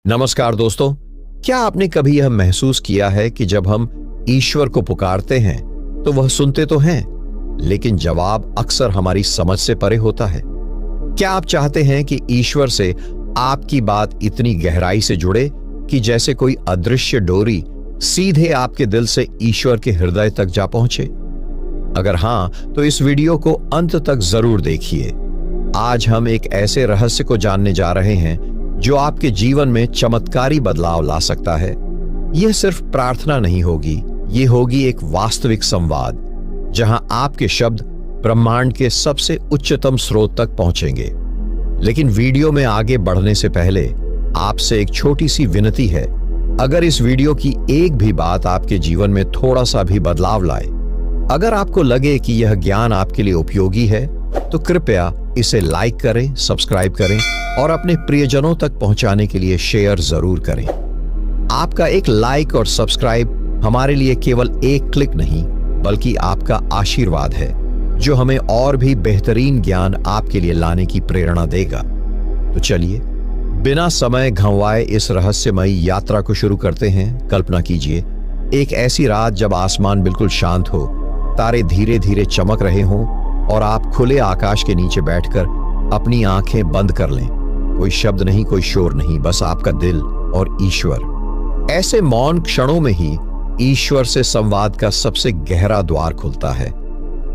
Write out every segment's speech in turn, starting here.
नमस्कार दोस्तों, क्या आपने कभी यह महसूस किया है कि जब हम ईश्वर को पुकारते हैं तो वह सुनते तो हैं, लेकिन जवाब अक्सर हमारी समझ से परे होता है। क्या आप चाहते हैं कि ईश्वर से आपकी बात इतनी गहराई से जुड़े कि जैसे कोई अदृश्य डोरी सीधे आपके दिल से ईश्वर के हृदय तक जा पहुंचे? अगर हां, तो इस वीडियो को अंत तक जरूर देखिए। आज हम एक ऐसे रहस्य को जानने जा रहे हैं जो आपके जीवन में चमत्कारी बदलाव ला सकता है। यह सिर्फ प्रार्थना नहीं होगी, यह होगी एक वास्तविक संवाद जहां आपके शब्द ब्रह्मांड के सबसे उच्चतम स्रोत तक पहुंचेंगे। लेकिन वीडियो में आगे बढ़ने से पहले आपसे एक छोटी सी विनती है। अगर इस वीडियो की एक भी बात आपके जीवन में थोड़ा सा भी बदलाव लाए, अगर आपको लगे कि यह ज्ञान आपके लिए उपयोगी है, तो कृपया इसे लाइक करें, सब्सक्राइब करें और अपने प्रियजनों तक पहुंचाने के लिए शेयर जरूर करें। आपका एक लाइक और सब्सक्राइब हमारे लिए केवल एक क्लिक नहीं, बल्कि आपका आशीर्वाद है जो हमें और भी बेहतरीन ज्ञान आपके लिए लाने की प्रेरणा देगा। तो चलिए, बिना समय गंवाए इस रहस्यमयी यात्रा को शुरू करते हैं। कल्पना कीजिए, एक ऐसी रात जब आसमान बिल्कुल शांत हो, तारे धीरे धीरे चमक रहे हों और आप खुले आकाश के नीचे बैठकर अपनी आंखें बंद कर लें। कोई शब्द नहीं, कोई शोर नहीं, बस आपका दिल और ईश्वर। ऐसे मौन क्षणों में ही ईश्वर से संवाद का सबसे गहरा द्वार खुलता है।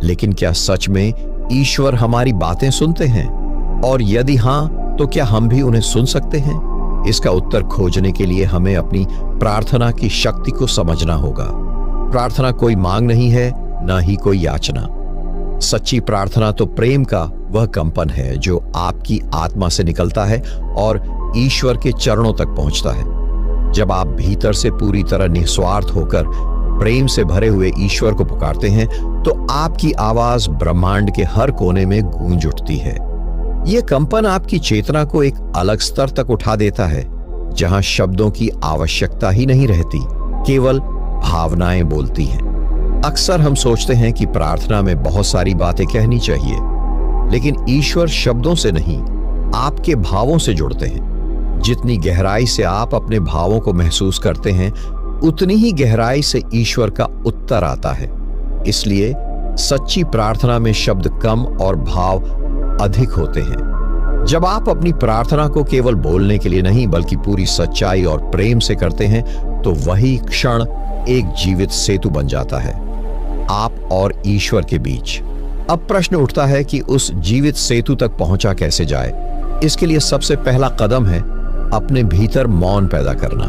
लेकिन क्या सच में ईश्वर हमारी बातें सुनते हैं? और यदि हां, तो क्या हम भी उन्हें सुन सकते हैं? इसका उत्तर खोजने के लिए हमें अपनी प्रार्थना की शक्ति को समझना होगा। प्रार्थना कोई मांग नहीं है, ना ही कोई याचना। सच्ची प्रार्थना तो प्रेम का वह कंपन है जो आपकी आत्मा से निकलता है और ईश्वर के चरणों तक पहुंचता है। जब आप भीतर से पूरी तरह निस्वार्थ होकर प्रेम से भरे हुए ईश्वर को पुकारते हैं, तो आपकी आवाज ब्रह्मांड के हर कोने में गूंज उठती है। यह कंपन आपकी चेतना को एक अलग स्तर तक उठा देता है, जहां शब्दों की आवश्यकता ही नहीं रहती, केवल भावनाएं बोलती हैं। अक्सर हम सोचते हैं कि प्रार्थना में बहुत सारी बातें कहनी चाहिए, लेकिन ईश्वर शब्दों से नहीं, आपके भावों से जुड़ते हैं। जितनी गहराई से आप अपने भावों को महसूस करते हैं, उतनी ही गहराई से ईश्वर का उत्तर आता है। इसलिए सच्ची प्रार्थना में शब्द कम और भाव अधिक होते हैं। जब आप अपनी प्रार्थना को केवल बोलने के लिए नहीं, बल्कि पूरी सच्चाई और प्रेम से करते हैं, तो वही क्षण एक जीवित सेतु बन जाता है आप और ईश्वर के बीच। अब प्रश्न उठता है कि उस जीवित सेतु तक पहुंचा कैसे जाए। इसके लिए सबसे पहला कदम है अपने भीतर मौन पैदा करना।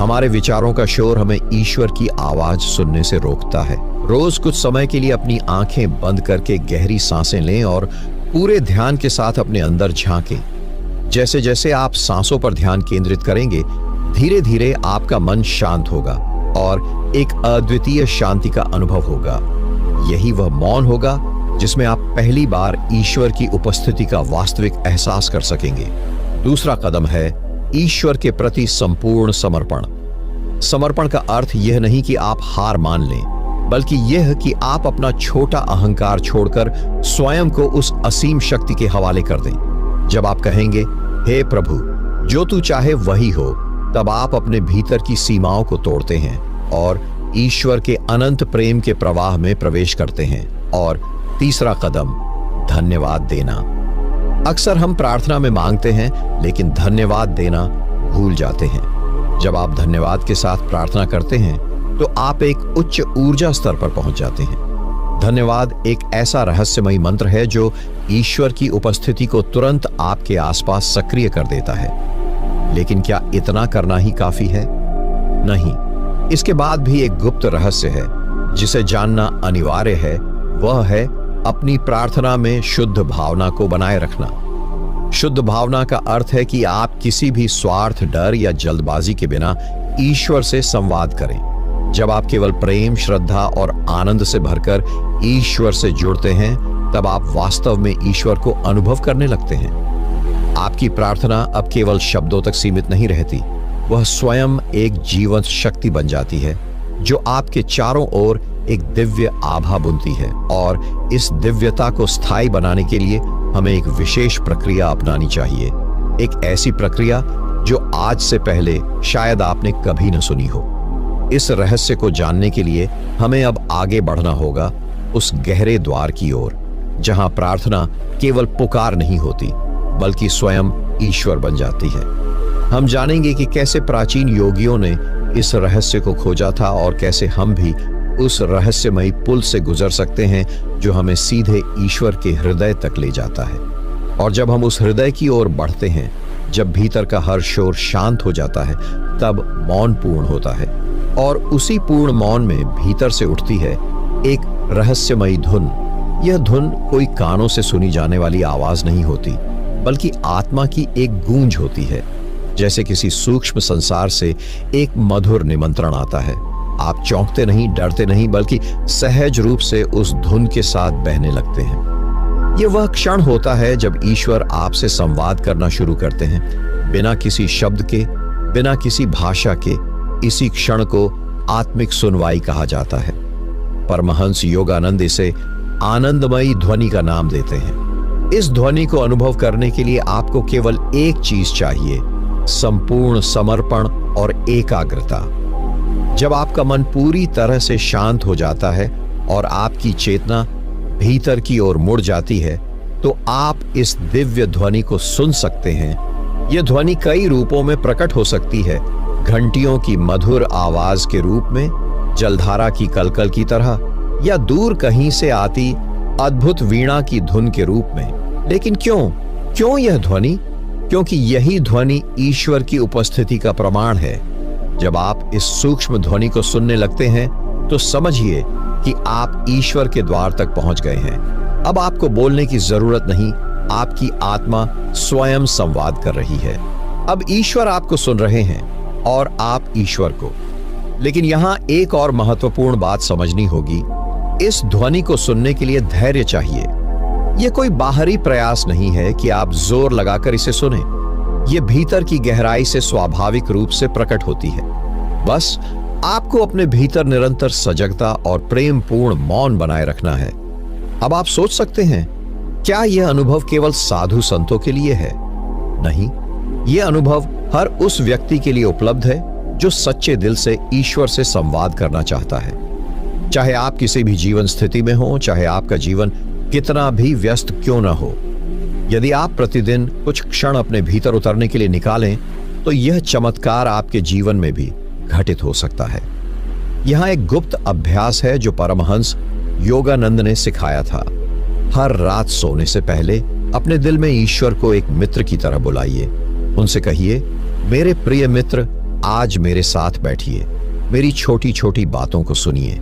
हमारे विचारों का शोर हमें ईश्वर की आवाज सुनने से रोकता है। रोज कुछ समय के लिए अपनी आंखें बंद करके गहरी सांसें लें और पूरे ध्यान के साथ अपने अंदर झांकें। जैसे जैसे आप सांसों पर ध्यान केंद्रित करेंगे, धीरे धीरे आपका मन शांत होगा और एक अद्वितीय शांति का अनुभव होगा। यही वह मौन होगा जिसमें आप पहली बार ईश्वर की उपस्थिति का वास्तविक एहसास कर सकेंगे। दूसरा कदम है ईश्वर के प्रति संपूर्ण समर्पण। समर्पण का अर्थ यह नहीं कि आप हार मान लें, बल्कि यह कि आप अपना छोटा अहंकार छोड़कर स्वयं को उस असीम शक्ति के हवाले कर दें। जब आप कहेंगे, हे प्रभु, जो तू चाहे वही हो, तब आप अपने भीतर की सीमाओं को तोड़ते हैं और ईश्वर के अनंत प्रेम के प्रवाह में प्रवेश करते हैं। और तीसरा कदम, धन्यवाद देना। अक्सर हम प्रार्थना में मांगते हैं, लेकिन धन्यवाद देना भूल जाते हैं। जब आप धन्यवाद के साथ प्रार्थना करते हैं, तो आप एक उच्च ऊर्जा स्तर पर पहुंच जाते हैं। धन्यवाद एक ऐसा रहस्यमयी मंत्र है जो ईश्वर की उपस्थिति को तुरंत आपके आसपास सक्रिय कर देता है। लेकिन क्या इतना करना ही काफी है? नहीं, इसके बाद भी एक गुप्त रहस्य है जिसे जानना अनिवार्य है। वह है अपनी प्रार्थना में शुद्ध भावना को बनाए रखना। शुद्ध भावना का अर्थ है कि आप किसी भी स्वार्थ, डर या जल्दबाजी के बिना ईश्वर से संवाद करें। जब आप केवल प्रेम, श्रद्धा और आनंद से भरकर ईश्वर से जुड़ते हैं, तब आप वास्तव में ईश्वर को अनुभव करने लगते हैं। आपकी प्रार्थना अब केवल शब्दों तक सीमित नहीं रहती, वह स्वयं एक जीवंत शक्ति बन जाती है जो आपके चारों ओर एक दिव्य आभा बुनती है। और इस दिव्यता को स्थायी बनाने के लिए हमें एक विशेष प्रक्रिया अपनानी चाहिए। एक ऐसी प्रक्रिया जो आज से पहले शायद आपने कभी न सुनी हो। इस रहस्य को जानने के लिए हमें अब आगे बढ़ना होगा उस गहरे द्वार की ओर, जहां प्रार्थना केवल पुकार नहीं होती बल्कि स्वयं ईश्वर बन जाती है। हम जानेंगे कि कैसे प्राचीन योगियों ने इस रहस्य को खोजा था और कैसे हम भी उस रहस्यमयी पुल से गुजर सकते हैं जो हमें सीधे ईश्वर के हृदय तक ले जाता है। और जब हम उस हृदय की ओर बढ़ते हैं, जब भीतर का हर शोर शांत हो जाता है, तब मौन पूर्ण होता है और उसी पूर्ण मौन में भीतर से उठती है एक रहस्यमयी धुन। यह धुन कोई कानों से सुनी जाने वाली आवाज नहीं होती बल्कि आत्मा की एक गूंज होती है। जैसे किसी सूक्ष्म संसार से एक मधुर निमंत्रण आता है। आप चौंकते नहीं, डरते नहीं, बल्कि सहज रूप से उस धुन के साथ बहने लगते हैं। यह वह क्षण होता है जब ईश्वर आपसे संवाद करना शुरू करते हैं, बिना किसी शब्द के, बिना किसी भाषा के। इसी क्षण को आत्मिक सुनवाई कहा जाता है। परमहंस योगानंद इसे आनंदमयी ध्वनि का नाम देते हैं। इस ध्वनि को अनुभव करने के लिए आपको केवल एक चीज चाहिए, संपूर्ण समर्पण और एकाग्रता। जब आपका मन पूरी तरह से शांत हो जाता है और आपकी चेतना भीतर की ओर मुड़ जाती है, तो आप इस दिव्य ध्वनि को सुन सकते हैं। यह ध्वनि कई रूपों में प्रकट हो सकती है, घंटियों की मधुर आवाज के रूप में, जलधारा की कलकल की तरह, या दूर कहीं से आती अद्भुत वीणा की धुन के रूप में। लेकिन क्यों यह ध्वनि? क्योंकि यही ध्वनि ईश्वर की उपस्थिति का प्रमाण है। जब आप इस सूक्ष्म ध्वनि को सुनने लगते हैं तो समझिए कि आप ईश्वर के द्वार तक पहुंच गए हैं। अब आपको बोलने की जरूरत नहीं, आपकी आत्मा स्वयं संवाद कर रही है। अब ईश्वर आपको सुन रहे हैं और आप ईश्वर को। लेकिन यहां एक और महत्वपूर्ण बात समझनी होगी। इस ध्वनि को सुनने के लिए धैर्य चाहिए। यह कोई बाहरी प्रयास नहीं है कि आप जोर लगाकर इसे सुने। यह भीतर की गहराई से स्वाभाविक रूप से प्रकट होती है। बस आपको अपने भीतर निरंतर सजगता और प्रेम पूर्ण मौन बनाए रखना है। अब आप सोच सकते हैं, क्या यह अनुभव केवल साधु संतों के लिए है? नहीं, यह अनुभव हर उस व्यक्ति के लिए उपलब्ध है जो सच्चे दिल से ईश्वर से संवाद करना चाहता है। चाहे आप किसी भी जीवन स्थिति में हो, चाहे आपका जीवन कितना भी व्यस्त क्यों ना हो, यदि आप प्रतिदिन कुछ क्षण अपने भीतर उतरने के लिए निकालें, तो यह चमत्कार आपके जीवन में भी घटित हो सकता है। यहां एक गुप्त अभ्यास है जो परमहंस योगानंद ने सिखाया था। हर रात सोने से पहले अपने दिल में ईश्वर को एक मित्र की तरह बुलाइए। उनसे कहिए, मेरे प्रिय मित्र, आज मेरे साथ बैठिए, मेरी छोटी छोटी बातों को सुनिए।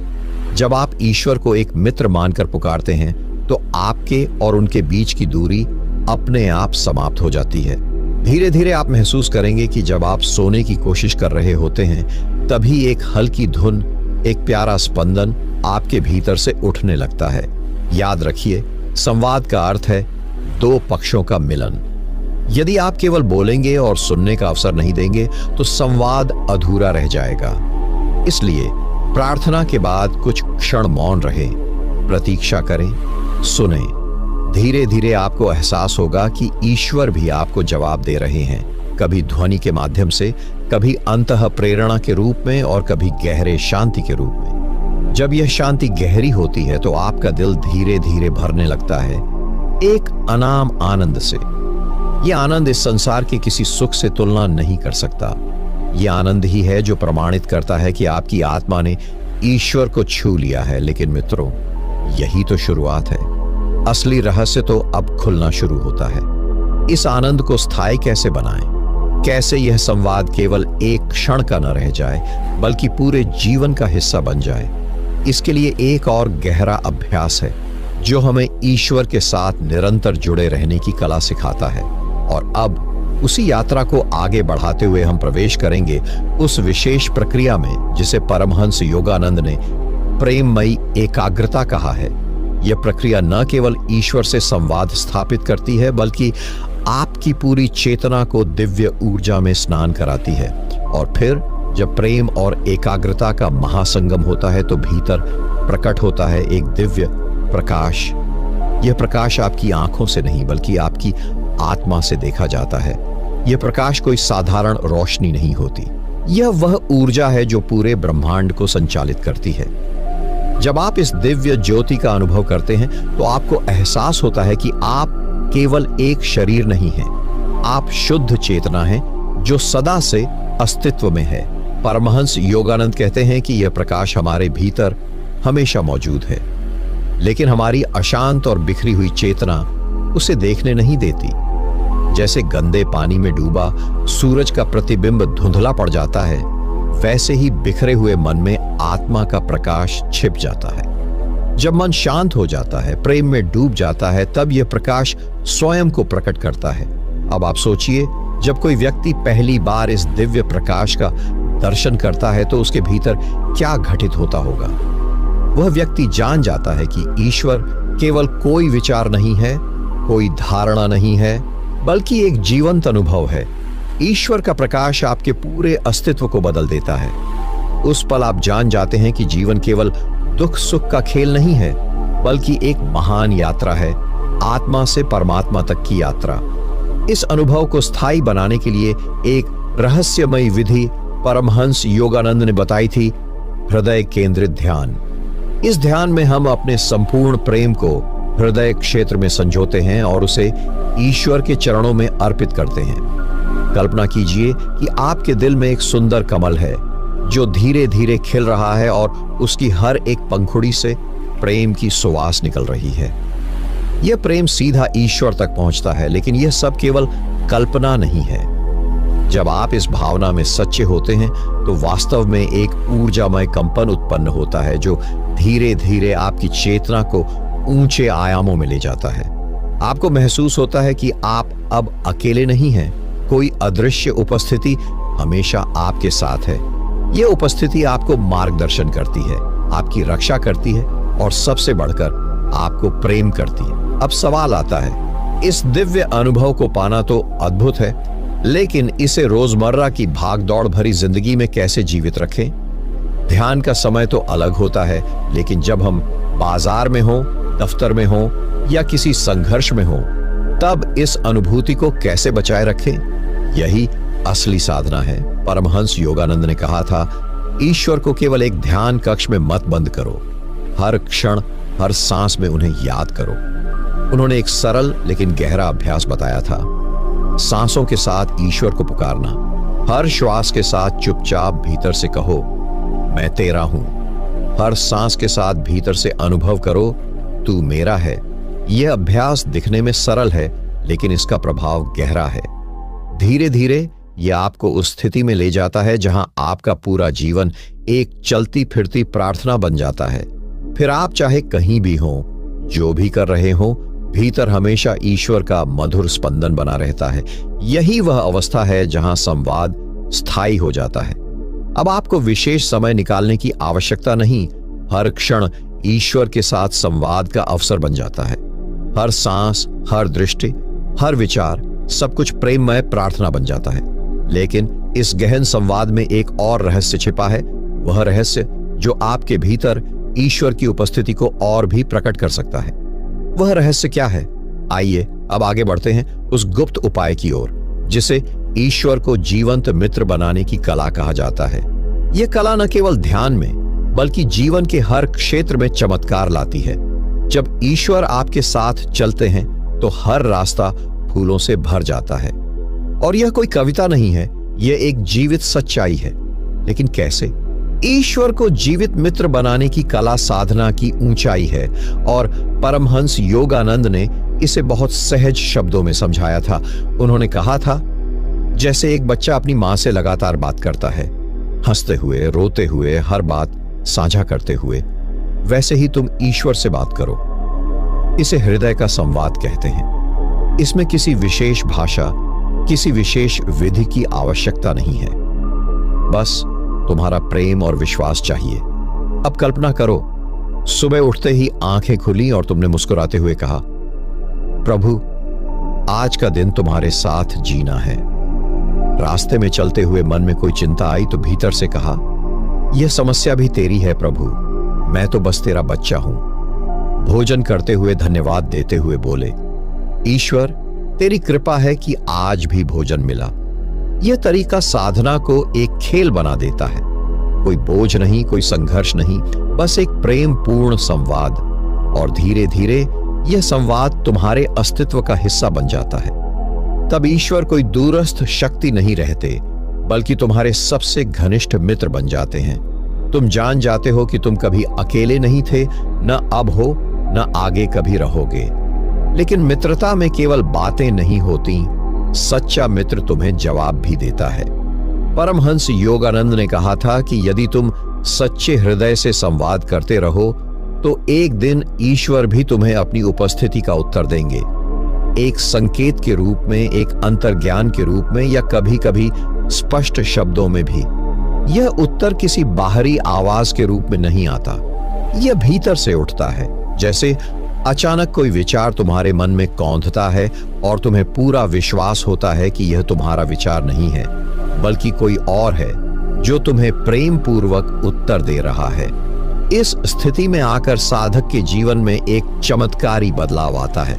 जब आप ईश्वर को एक मित्र मानकर पुकारते हैं तो आपके और उनके बीच की दूरी अपने आप समाप्त हो जाती है। धीरे धीरे आप महसूस करेंगे कि जब आप सोने की कोशिश कर रहे होते हैं, तभी एक हल्की धुन, एक प्यारा स्पंदन आपके भीतर से उठने लगता है। याद रखिए, संवाद का अर्थ है दो पक्षों का मिलन। यदि आप केवल बोलेंगे और सुनने का अवसर नहीं देंगे तो संवाद अधूरा रह जाएगा। इसलिए प्रार्थना के बाद कुछ क्षण मौन रहे, प्रतीक्षा करें, सुने। धीरे धीरे आपको एहसास होगा कि ईश्वर भी आपको जवाब दे रहे हैं, कभी ध्वनि के माध्यम से, कभी अंतः प्रेरणा के रूप में और कभी गहरे शांति के रूप में। जब यह शांति गहरी होती है तो आपका दिल धीरे धीरे भरने लगता है एक अनाम आनंद से। यह आनंद इस संसार के किसी सुख से तुलना नहीं कर सकता। यह आनंद ही है जो प्रमाणित करता है कि आपकी आत्मा ने ईश्वर को छू लिया है। लेकिन मित्रों, यही तो शुरुआत है। असली रहस्य तो अब खुलना शुरू होता है। इस आनंद को स्थायी कैसे बनाएं? कैसे यह संवाद केवल एक क्षण का न रह जाए बल्कि पूरे जीवन का हिस्सा बन जाए? इसके लिए एक और गहरा अभ्यास है जो हमें ईश्वर के साथ निरंतर जुड़े रहने की कला सिखाता है। और अब उसी यात्रा को आगे बढ़ाते हुए हम प्रवेश करेंगे उस विशेष प्रक्रिया में जिसे परमहंस योगानंद ने प्रेममयी एकाग्रता कहा है। यह प्रक्रिया न केवल ईश्वर से संवाद स्थापित करती है बल्कि आपकी पूरी चेतना को दिव्य ऊर्जा में स्नान कराती है। और फिर जब प्रेम और एकाग्रता का महासंगम होता है तो भीतर प्रकट होता है एक दिव्य प्रकाश। यह प्रकाश आपकी आंखों से नहीं बल्कि आपकी आत्मा से देखा जाता है। यह प्रकाश कोई साधारण रोशनी नहीं होती, यह वह ऊर्जा है जो पूरे ब्रह्मांड को संचालित करती है। जब आप इस दिव्य ज्योति का अनुभव करते हैं तो आपको एहसास होता है कि आप केवल एक शरीर नहीं हैं, आप शुद्ध चेतना हैं जो सदा से अस्तित्व में है। परमहंस योगानंद कहते हैं कि यह प्रकाश हमारे भीतर हमेशा मौजूद है, लेकिन हमारी अशांत और बिखरी हुई चेतना उसे देखने नहीं देती। जैसे गंदे पानी में डूबा सूरज का प्रतिबिंब धुंधला पड़ जाता है, वैसे ही बिखरे हुए मन में आत्मा का प्रकाश छिप जाता है। जब मन शांत हो जाता है, प्रेम में डूब जाता है, तब यह प्रकाश स्वयं को प्रकट करता है। अब आप सोचिए, जब कोई व्यक्ति पहली बार इस दिव्य प्रकाश का दर्शन करता है तो उसके भीतर क्या घटित होता होगा। वह व्यक्ति जान जाता है कि ईश्वर केवल कोई विचार नहीं है, कोई धारणा नहीं है, बल्कि एक जीवंत अनुभव है। ईश्वर का प्रकाश आपके पूरे अस्तित्व को बदल देता है। उस पल आप जान जाते हैं कि जीवन केवल दुख सुख का खेल नहीं है, बल्कि एक महान यात्रा है, आत्मा से परमात्मा तक की यात्रा। इस अनुभव को स्थायी बनाने के लिए एक रहस्यमयी विधि परमहंस योगानंद ने बताई थी, हृदय केंद्रित ध्यान। इस ध्यान में हम अपने संपूर्ण प्रेम को हृदय क्षेत्र में संजोते हैं और उसे ईश्वर के चरणों में अर्पित करते हैं। कल्पना कीजिए कि आपके दिल में एक सुंदर कमल है जो धीरे धीरे खिल रहा है और उसकी हर एक पंखुड़ी से प्रेम की सुवास निकल रही है। यह प्रेम सीधा ईश्वर तक पहुंचता है, लेकिन यह सब केवल कल्पना नहीं है। जब आप इस भावना में सच्चे होते हैं तो वास्तव में एक ऊर्जामय कंपन उत्पन्न होता है जो धीरे धीरे आपकी चेतना को ऊंचे आयामों में ले जाता है। आपको महसूस होता है कि आप अब अकेले नहीं हैं, कोई अदृश्य उपस्थिति हमेशा आपके साथ है। यह उपस्थिति आपको मार्गदर्शन करती है, आपकी रक्षा करती है और सबसे बढ़कर आपको प्रेम करती है। अब सवाल आता है, इस दिव्य अनुभव को पाना तो अद्भुत है, लेकिन इसे रोजमर्रा की भागदौड़ भरी जिंदगी में कैसे जीवित रखें? ध्यान का समय तो अलग होता है, लेकिन जब हम बाजार में हो, दफ्तर में हो या किसी संघर्ष में हो, तब इस अनुभूति को कैसे बचाए रखें? यही असली साधना है। परमहंस योगानंद ने कहा था, ईश्वर को केवल एक ध्यान कक्ष में मत बंद करो, हर क्षण हर सांस में उन्हें याद करो। उन्होंने एक सरल लेकिन गहरा अभ्यास बताया था। सांसों के साथ ईश्वर को पुकारना। हर श्वास के साथ चुपचाप भीतर से कहो, मैं तेरा हूं। हर सांस के साथ भीतर से अनुभव करो, तू मेरा है। यह अभ्यास दिखने में सरल है, लेकिन इसका प्रभाव गहरा है। धीरे धीरे यह आपको उस स्थिति में ले जाता है जहां आपका पूरा जीवन एक चलती फिरती प्रार्थना बन जाता है। फिर आप चाहे कहीं भी हो, जो भी कर रहे हो, भीतर हमेशा ईश्वर का मधुर स्पंदन बना रहता है। यही वह अवस्था है जहां संवाद स्थायी हो जाता है। अब आपको विशेष समय निकालने की आवश्यकता नहीं, हर क्षण ईश्वर के साथ संवाद का अवसर बन जाता है। हर सांस, हर दृष्टि, हर विचार, सब कुछ प्रेममय प्रार्थना बन जाता है। लेकिन इस गहन संवाद में एक और रहस्य छिपा है, वह रहस्य जो आपके भीतर ईश्वर की उपस्थिति को और भी प्रकट कर सकता है। वह रहस्य क्या है? आइए अब आगे बढ़ते हैं उस गुप्त उपाय की ओर, जिसे ईश्वर को जीवंत मित्र बनाने की कला कहा जाता है। यह कला न केवल ध्यान में, बल्कि जीवन के हर क्षेत्र में चमत्कार लाती है। जब ईश्वर आपके साथ चलते हैं तो हर रास्ता फूलों से भर जाता है। और यह कोई कविता नहीं है, यह एक जीवित सच्चाई है। लेकिन कैसे? ईश्वर को जीवित मित्र बनाने की कला साधना की ऊंचाई है, और परमहंस योगानंद ने इसे बहुत सहज शब्दों में समझाया था। उन्होंने कहा था, जैसे एक बच्चा अपनी मां से लगातार बात करता है, हंसते हुए, रोते हुए, हर बात साझा करते हुए, वैसे ही तुम ईश्वर से बात करो। इसे हृदय का संवाद कहते हैं। इसमें किसी विशेष भाषा, किसी विशेष विधि की आवश्यकता नहीं है, बस तुम्हारा प्रेम और विश्वास चाहिए। अब कल्पना करो, सुबह उठते ही आंखें खुली और तुमने मुस्कुराते हुए कहा, प्रभु आज का दिन तुम्हारे साथ जीना है। रास्ते में चलते हुए मन में कोई चिंता आई तो भीतर से कहा, यह समस्या भी तेरी है प्रभु, मैं तो बस तेरा बच्चा हूं। भोजन करते हुए धन्यवाद देते हुए बोले, ईश्वर तेरी कृपा है कि आज भी भोजन मिला। यह तरीका साधना को एक खेल बना देता है। कोई बोझ नहीं, कोई संघर्ष नहीं, बस एक प्रेम पूर्ण संवाद। और धीरे धीरे यह संवाद तुम्हारे अस्तित्व का हिस्सा बन जाता है। तब ईश्वर कोई दूरस्थ शक्ति नहीं रहते, बल्कि तुम्हारे सबसे घनिष्ठ मित्र बन जाते हैं। तुम जान जाते हो कि तुम कभी अकेले नहीं थे, न अब हो, न आगे कभी रहोगे। लेकिन मित्रता में केवल बातें नहीं होती, सच्चा मित्र तुम्हें जवाब भी देता है। परमहंस योगानंद ने कहा था कि यदि तुम सच्चे हृदय से संवाद करते रहो तो एक दिन ईश्वर भी तुम्हें अपनी उपस्थिति का उत्तर देंगे, एक संकेत के रूप में, एक अंतर्ज्ञान के रूप में, या कभी कभी स्पष्ट शब्दों में भी। यह उत्तर किसी बाहरी आवाज के रूप में नहीं आता, यह भीतर से उठता है। जैसे अचानक कोई विचार तुम्हारे मन में कौंधता है और तुम्हें पूरा विश्वास होता है कि यह तुम्हारा विचार नहीं है, बल्कि कोई और है जो तुम्हें प्रेम पूर्वक उत्तर दे रहा है। इस स्थिति में आकर साधक के जीवन में एक चमत्कारी बदलाव आता है।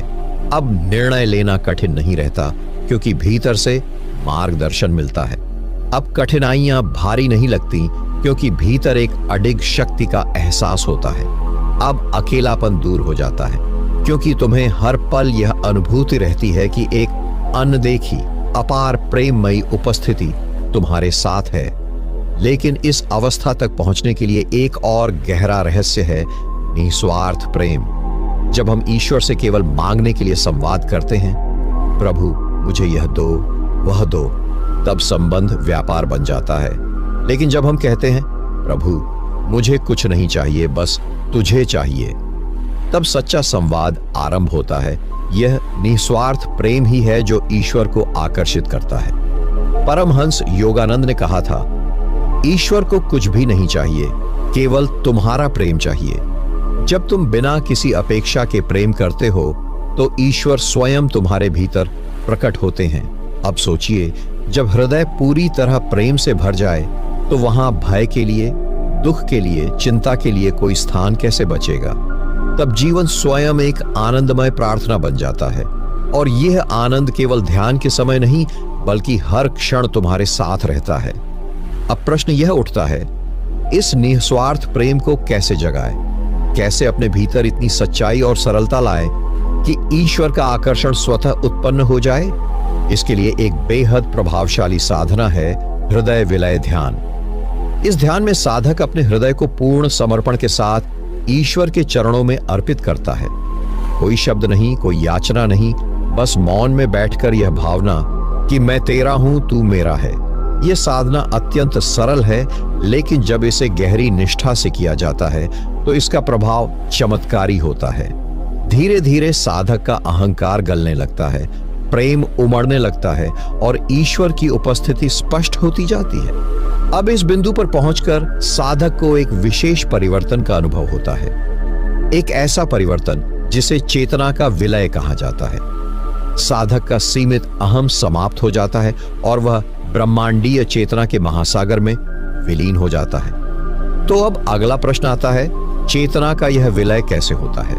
अब निर्णय लेना कठिन नहीं रहता, क्योंकि भीतर से मार्गदर्शन मिलता है। अब कठिनाइयां भारी नहीं लगती, क्योंकि भीतर एक अडिग शक्ति का एहसास होता है। अब अकेलापन दूर हो जाता है, क्योंकि तुम्हें हर पल यह अनुभूति रहती है कि एक अनदेखी अपार प्रेममयी उपस्थिति तुम्हारे साथ है। लेकिन इस अवस्था तक पहुंचने के लिए एक और गहरा रहस्य है, निस्वार्थ प्रेम। जब हम ईश्वर से केवल मांगने के लिए संवाद करते हैं, प्रभु मुझे यह दो, वह दो, तब संबंध व्यापार बन जाता है। लेकिन जब हम कहते हैं, प्रभु मुझे कुछ नहीं चाहिए, बस तुझे चाहिए, तब सच्चा संवाद आरंभ होता है। यह निस्वार्थ प्रेम ही है जो ईश्वर को आकर्षित करता है। परमहंस योगानंद ने कहा था, ईश्वर को कुछ भी नहीं चाहिए, केवल तुम्हारा प्रेम चाहिए। जब तुम बिना किसी अपेक्षा के प्रेम करते हो तो ईश्वर स्वयं तुम्हारे भीतर प्रकट होते हैं। अब सोचिए, जब हृदय पूरी तरह प्रेम से भर जाए तो वहां भय के लिए, दुख के लिए, चिंता के लिए कोई स्थान कैसे बचेगा। तब जीवन स्वयं एक आनंदमय प्रार्थना बन जाता है। और यह आनंद केवल ध्यान के समय नहीं, बल्कि हर क्षण तुम्हारे साथ रहता है। अब प्रश्न यह उठता है, इस निस्वार्थ प्रेम को कैसे जगाए, कैसे अपने भीतर इतनी सच्चाई और सरलता लाए कि ईश्वर का आकर्षण स्वतः उत्पन्न हो जाए। इसके लिए एक बेहद प्रभावशाली साधना है, हृदय विलय ध्यान। इस ध्यान में साधक अपने हृदय को पूर्ण समर्पण के साथ ईश्वर के चरणों में अर्पित करता है। कोई शब्द नहीं, कोई याचना नहीं, बस मौन में बैठकर यह भावना कि मैं तेरा हूं, तू मेरा है। यह साधना अत्यंत सरल है, लेकिन जब इसे गहरी निष्ठा से किया जाता है तो इसका प्रभाव चमत्कारी होता है। धीरे धीरे साधक का अहंकार गलने लगता है, प्रेम उमड़ने लगता है और ईश्वर की उपस्थिति स्पष्ट होती जाती है। अब इस बिंदु पर पहुंचकर साधक को एक विशेष परिवर्तन का अनुभव होता है, एक ऐसा परिवर्तन जिसे चेतना का विलय कहा जाता है। साधक का सीमित अहम समाप्त हो जाता है और वह ब्रह्मांडीय चेतना के महासागर में विलीन हो जाता है। तो अब अगला प्रश्न आता है, चेतना का यह विलय कैसे होता है,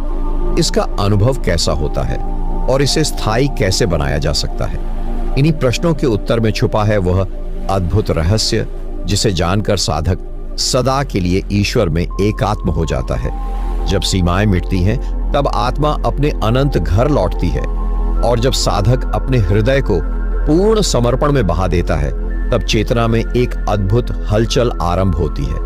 इसका अनुभव कैसा होता है और इसे स्थायी कैसे बनाया जा सकता है। इन्हीं प्रश्नों के उत्तर में छुपा है वह अद्भुत रहस्य जिसे जानकर साधक सदा के लिए ईश्वर में एकात्म हो जाता है। जब सीमाएं मिटती हैं, तब आत्मा अपने अनंत घर लौटती है, और जब साधक अपने हृदय को पूर्ण समर्पण में बहा देता है, तब चेतना में एक अद्भुत हलचल आरंभ होती है।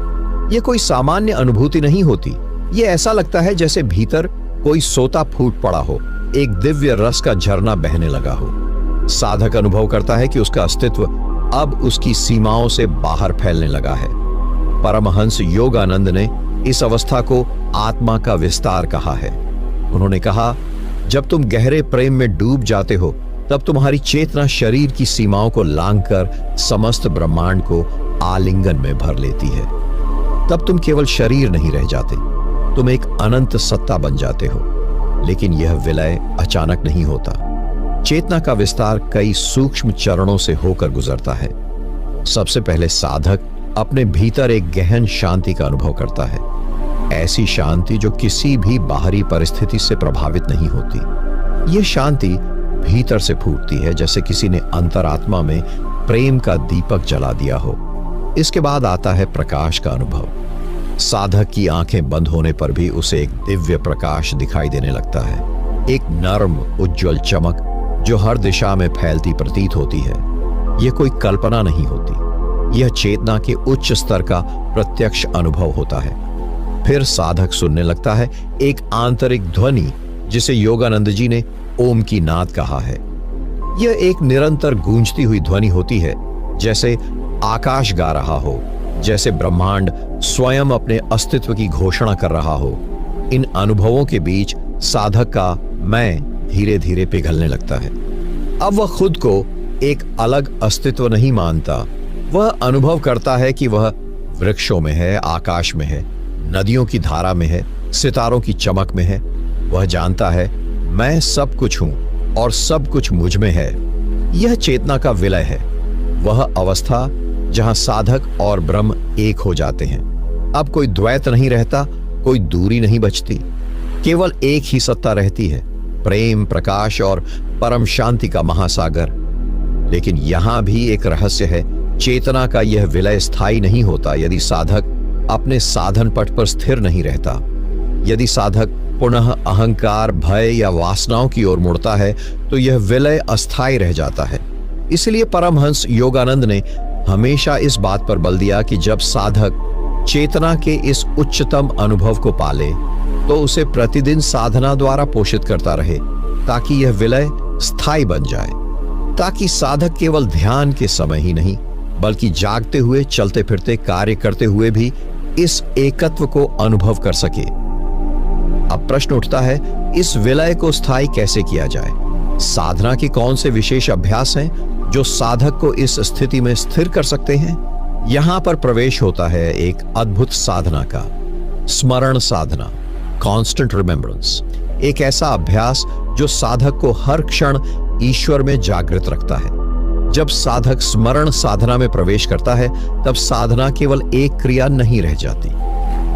यह कोई सामान्य अनुभूति नहीं होती, यह ऐसा लगता है जैसे भीतर कोई सोता फूट पड़ा हो, एक दिव्य रस का झरना बहने लगा हो। साधक अनुभव करता है कि उसका अस्तित्व अब उसकी सीमाओं से बाहर फैलने लगा है। परमहंस योगानंद ने इस अवस्था को आत्मा का विस्तार कहा है। उन्होंने कहा, जब तुम गहरे प्रेम में डूब जाते हो, तब तुम्हारी चेतना शरीर की सीमाओं को लांघकर समस्त ब्रह्मांड को आलिंगन में भर लेती है। तब तुम केवल शरीर नहीं रह जाते, तुम एक अनंत सत्ता बन जाते हो। लेकिन यह विलय अचानक नहीं होता। चेतना का विस्तार कई सूक्ष्म चरणों से होकर गुजरता है। सबसे पहले साधक अपने भीतर एक गहन शांति का अनुभव करता है, ऐसी शांति जो किसी भी बाहरी परिस्थिति से प्रभावित नहीं होती। यह शांति भीतर से फूटती है, जैसे किसी ने अंतरात्मा में प्रेम का दीपक जला दिया हो। इसके बाद आता है प्रकाश का अनुभव। साधक की आंखें बंद होने पर भी उसे एक दिव्य प्रकाश दिखाई देने लगता है, एक नर्म उज्जवल चमक जो हर दिशा में फैलती प्रतीत होती है। यह कोई कल्पना नहीं होती, यह चेतना के उच्च स्तर का प्रत्यक्ष अनुभव होता है। फिर साधक सुनने लगता है एक आंतरिक ध्वनि, जिसे योगानंद जी ने ओम की नाद कहा है। यह एक निरंतर गूंजती हुई ध्वनि होती है, जैसे आकाश गा रहा हो, जैसे ब्रह्मांड स्वयं अपने अस्तित्व की घोषणा कर रहा हो। इन अनुभवों के बीच साधक का मैं धीरे धीरे पिघलने लगता है। अब वह खुद को एक अलग अस्तित्व नहीं मानता। वह अनुभव करता है कि वह वृक्षों में है, आकाश में है, नदियों की धारा में है, सितारों की चमक में है। वह जानता है मैं सब कुछ हूं और सब कुछ मुझ में है। यह चेतना का विलय है, वह अवस्था जहां साधक और ब्रह्म एक हो जाते हैं। अब कोई द्वैत नहीं रहता, कोई दूरी नहीं बचती, केवल एक ही सत्ता रहती है, प्रेम, प्रकाश और परम शांति का महासागर। लेकिन यहां भी एक रहस्य है, चेतना का यह विलय स्थायी नहीं होता यदि साधक अपने साधन पट पर स्थिर नहीं रहता। यदि साधक पुनः अहंकार, भय या वासनाओं की ओर मुड़ता है तो यह विलय अस्थायी रह जाता है। इसलिए परमहंस योगानंद ने हमेशा इस बात पर बल दिया कि जब साधक चेतना के इस उच्चतम अनुभव को पाले तो उसे प्रतिदिन साधना द्वारा पोषित करता रहे, ताकि यह विलय स्थायी बन जाए, ताकि साधक केवल ध्यान के समय ही नहीं बल्कि जागते हुए, चलते फिरते, कार्य करते हुए भी इस एकत्व को अनुभव कर सके। अब प्रश्न उठता है, इस विलय को स्थायी कैसे किया जाए? साधना के कौन से विशेष अभ्यास हैं जो साधक को इस स्थिति में स्थिर कर सकते हैं? यहां पर प्रवेश होता है एक अद्भुत साधना का, स्मरण साधना, कांस्टेंट रिमेम्बरेंस। एक ऐसा अभ्यास जो साधक को हर क्षण ईश्वर में जागृत रखता है। जब साधक स्मरण साधना में प्रवेश करता है तब साधना केवल एक क्रिया नहीं रह जाती,